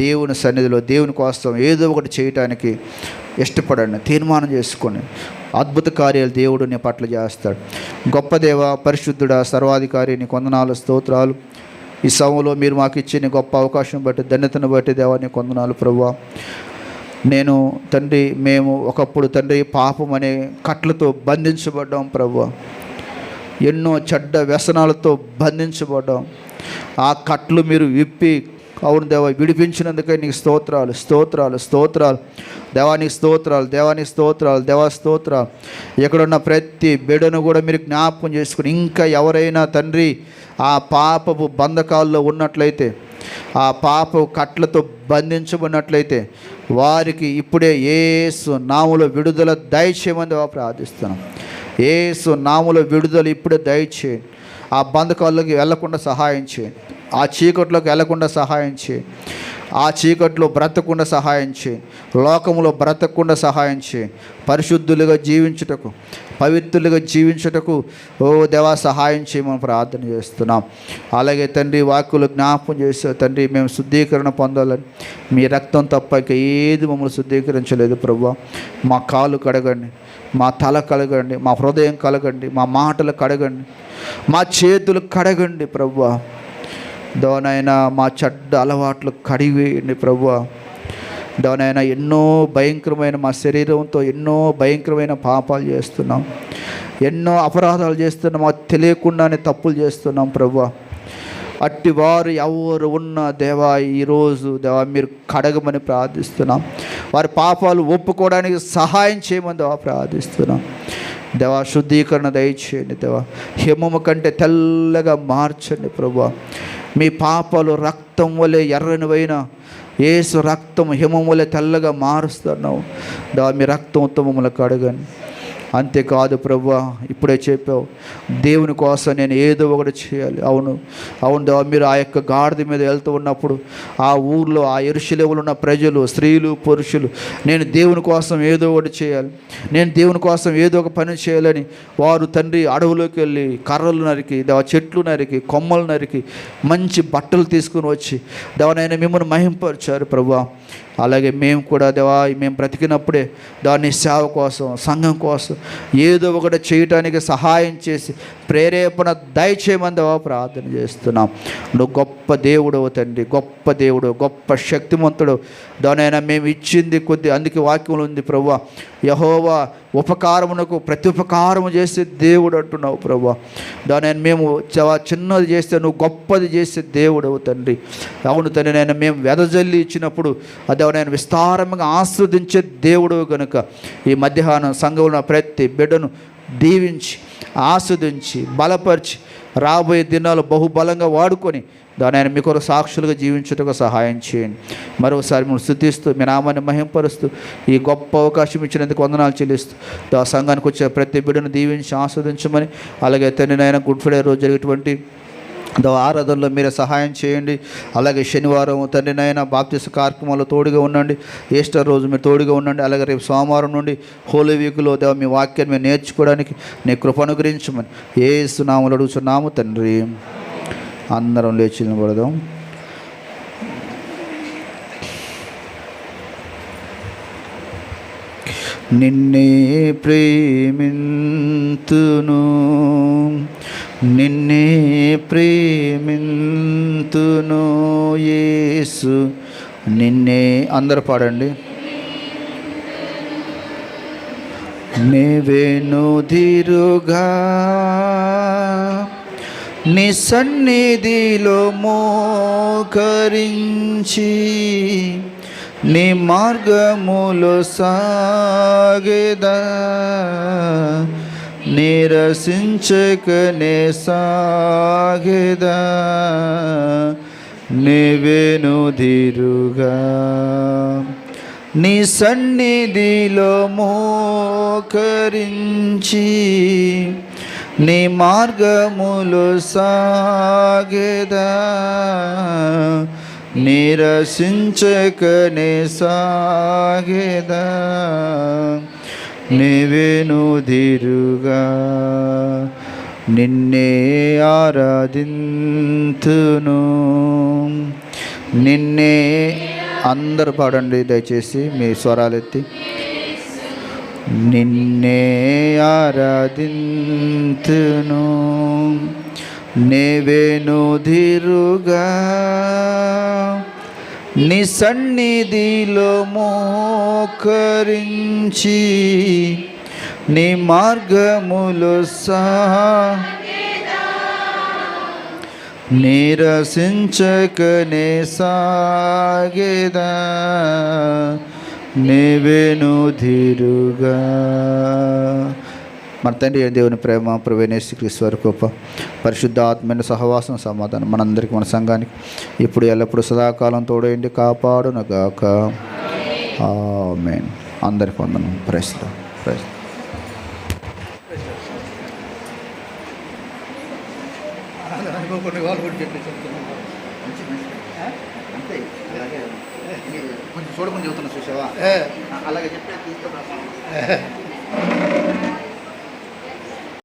దేవుని సన్నిధిలో దేవుని కోసం ఏదో ఒకటి చేయటానికి ఇష్టపడండి. తీర్మానం చేసుకొని అద్భుత కార్యాలు దేవుడు నీ పట్ల చేస్తాడు. గొప్ప దేవ, పరిశుద్ధుడా, సర్వాధికారి, నీ వందనాలు, స్తోత్రాలు. ఈ సమయంలో మీరు మాకు ఇచ్చిన గొప్ప అవకాశం బట్టి, ధన్యతను బట్టి దేవా నీ వందనాలు ప్రభువా. నేను తండ్రి, మేము ఒకప్పుడు తండ్రి పాపం అనే కట్లతో బంధించబడ్డాం ప్రభువా. ఎన్నో చెడ్డ వ్యసనాలతో బంధించబడ్డాం. ఆ కట్లు మీరు విప్పి అవును దేవా విడిపించినందుకే నీకు స్తోత్రాలు, స్తోత్రాలు, స్తోత్రాలు దేవా, నీకు స్తోత్రాలు, దేవానికి స్తోత్రాలు, దేవా స్తోత్రాలు. ఎక్కడున్న ప్రతి బిడ్డను కూడా మీరు జ్ఞాపకం చేసుకుని, ఇంకా ఎవరైనా తండ్రి ఆ పాపపు బంధకాల్లో ఉన్నట్లయితే, ఆ పాప కట్లతో బంధించబడినట్లయితే వారికి ఇప్పుడే యేసు నామములో విడుదల దయచేయమని ప్రార్థిస్తున్నాం. యేసు నామములో విడుదల ఇప్పుడే దయచేయండి. ఆ బంధకాల్లోకి వెళ్లకుండా సహాయం చేయండి. ఆ చీకట్లోకి వెళ్లకుండా సహాయం చేయండి. ఆ చీకట్లో బ్రతకకుండా సహాయం చేయండి. లోకంలో బ్రతకకుండా సహాయం చేయండి. పరిశుద్ధులుగా జీవించుటకు, పవిత్రులుగా జీవించుటకు ఓ దేవా సహాయం చేయమని ప్రార్థన చేస్తున్నాం. అలాగే తండ్రి వాక్యులు జ్ఞాపకం చేసే తండ్రి, మేము శుద్ధీకరణ పొందాలని, మీ రక్తం తప్ప ఇక ఏది మమ్మల్ని శుద్ధీకరించలేదు ప్రభువా. మా కాలు కడగండి, మా తల కడగండి, మా హృదయం కడగండి, మా మాటలు కడగండి, మా చేతులు కడగండి ప్రభువా. దోనైనా మా చెడ్డ అలవాట్లు కడివేయండి ప్రభువా. దోనైనా ఎన్నో భయంకరమైన, మా శరీరంతో ఎన్నో భయంకరమైన పాపాలు చేస్తున్నాం, ఎన్నో అపరాధాలు చేస్తున్నాం, మాకు తెలియకుండానే తప్పులు చేస్తున్నాం ప్రభువా. అట్టి వారు ఎవరు ఉన్న దేవా ఈరోజు దేవా మీరు కడగమని ప్రార్థిస్తున్నాం. వారి పాపాలు ఒప్పుకోవడానికి సహాయం చేయమని దేవా ప్రార్థిస్తున్నాం. దేవా శుద్ధీకరణ దయచేయండి దేవా. హిమము కంటే తెల్లగా మార్చండి ప్రభువా. మీ పాపాలు రక్తం వలె ఎర్రనివైన యేసు రక్తం హిమము వలె తెల్లగా మారుస్తున్నావు దేవా. మీ రక్తంతో మమ్మల్ని కడగండి. అంతేకాదు ప్రభువా, ఇప్పుడే చెప్పావు దేవుని కోసం నేను ఏదో ఒకటి చేయాలి. అవును అవును దేవా, మీరు ఆ యొక్క గాడిద మీద వెళ్తూ ఉన్నప్పుడు ఆ ఊర్లో ఆ యెరూషలేములో ఉన్న ప్రజలు, స్త్రీలు, పురుషులు నేను దేవుని కోసం ఏదో ఒకటి చేయాలి, నేను దేవుని కోసం ఏదో ఒక పని చేయాలని వారు తండ్రి అడవులోకి వెళ్ళి కర్రలు నరికి దేవా, చెట్లు నరికి, కొమ్మలు నరికి, మంచి బట్టలు తీసుకుని వచ్చి దేవనైనా మిమ్మల్ని మహింపరిచారు ప్రభువా. అలాగే మేము కూడా దేవా, మేము బ్రతికినప్పుడే దాన్ని సేవ కోసం, సంఘం కోసం ఏదో ఒకటి చేయటానికి సహాయం చేసి ప్రేరేపణ దయచేయమని దేవా ప్రార్థన చేస్తున్నాం. నువ్వు గొప్ప దేవుడు తండ్రి, గొప్ప దేవుడు, గొప్ప శక్తిమంతుడు. దానైనా మేము ఇచ్చింది కొద్ది, అందుకే వాక్యంలో ఉంది ప్రభువా, యెహోవా ఉపకారమునకు ప్రత్యుపకారము చేసే దేవుడు అంటున్నావు ప్రభువా. దానైనా మేము చిన్నది చేస్తే నువ్వు గొప్పది చేసే దేవుడు తండ్రి. అవును తండ్రి, నేను మేము వెదజల్లి ఇచ్చినప్పుడు అదేవనైనా విస్తారంగా ఆస్వాదించే దేవుడు కనుక ఈ మధ్యాహ్నం సంఘంలో ప్రతి బిడ్డను దీవించి, ఆస్వాదించి, బలపరిచి రాబోయే దినాలు బహుబలంగా వాడుకొని దాని మీ కొరకు సాక్షులుగా జీవించుటకు సహాయం చేయండి. మరోసారి మేము స్తుతిస్తూ మీ నామాన్ని మహింపరుస్తూ ఈ గొప్ప అవకాశం ఇచ్చినందుకు వందనాలు చెల్లిస్తూ ఆ సంఘానికి వచ్చే ప్రతి బిడ్డను దీవించి ఆస్వాదించమని, అలాగే తండ్రినైనా గుడ్ ఫ్రైడే రోజు జరిగేటువంటి ఆరాధనలో మీరే సహాయం చేయండి. అలాగే శనివారం తండ్రినైనా బాప్తిస్మ కార్యక్రమాల్లో తోడుగా ఉండండి. ఈస్టర్ రోజు మీరు తోడుగా ఉండండి. అలాగే రేపు సోమవారం నుండి హోలీ వీక్లో దేవ మీ వాక్యాన్ని మేము నేర్చుకోవడానికి నీ కృప అనుగ్రహించమని యేసు నామములో అడుగుచున్నాము తండ్రి. అందరం లేచి నిలబడదాం. నిన్నే ప్రేమింతును, నిన్నే ప్రేమింతును యేసు, నిన్నే. అందరు పాడండి. నీవెనుదిరుగా నీ సన్నిధిలో మోకరించి నీ మార్గములో సాగెదా, నిరసించకనే సాగెదా, నీవెనుదిరుగా నీ సన్నిధిలో మోకరించి నీ మార్గములో సాగెదా, నిరసించకనే సాగెదా, నీవెనుదిరుగా నిన్నే ఆరాధింతును, నిన్నే. అందరు పాడండి దయచేసి మీ స్వరాలెత్తి. నిన్నే ఆరాధింతును, నేవేనుదిరుగా నీ సన్నిధిలో మోకరించి నీ మార్గములో నిరసించకనే సాగేదా, నేవేనుదిరుగా. మన తండ్రి దేవుని ప్రేమ, ప్రభువైన యేసుక్రీస్తు వారి కృప, పరిశుద్ధ ఆత్మైన సహవాసం, సమాధానం మనందరికీ, మన సంఘానికి ఇప్పుడు ఎల్లప్పుడూ సదాకాలం తోడేండి కాపాడునగాక. ఆమేన్. అందరికీ వందనం. Praise the lord. కొంచెం చూడకుండా చెబుతున్నా, చూసావా? అలాగే చెప్పే తీసుకురా.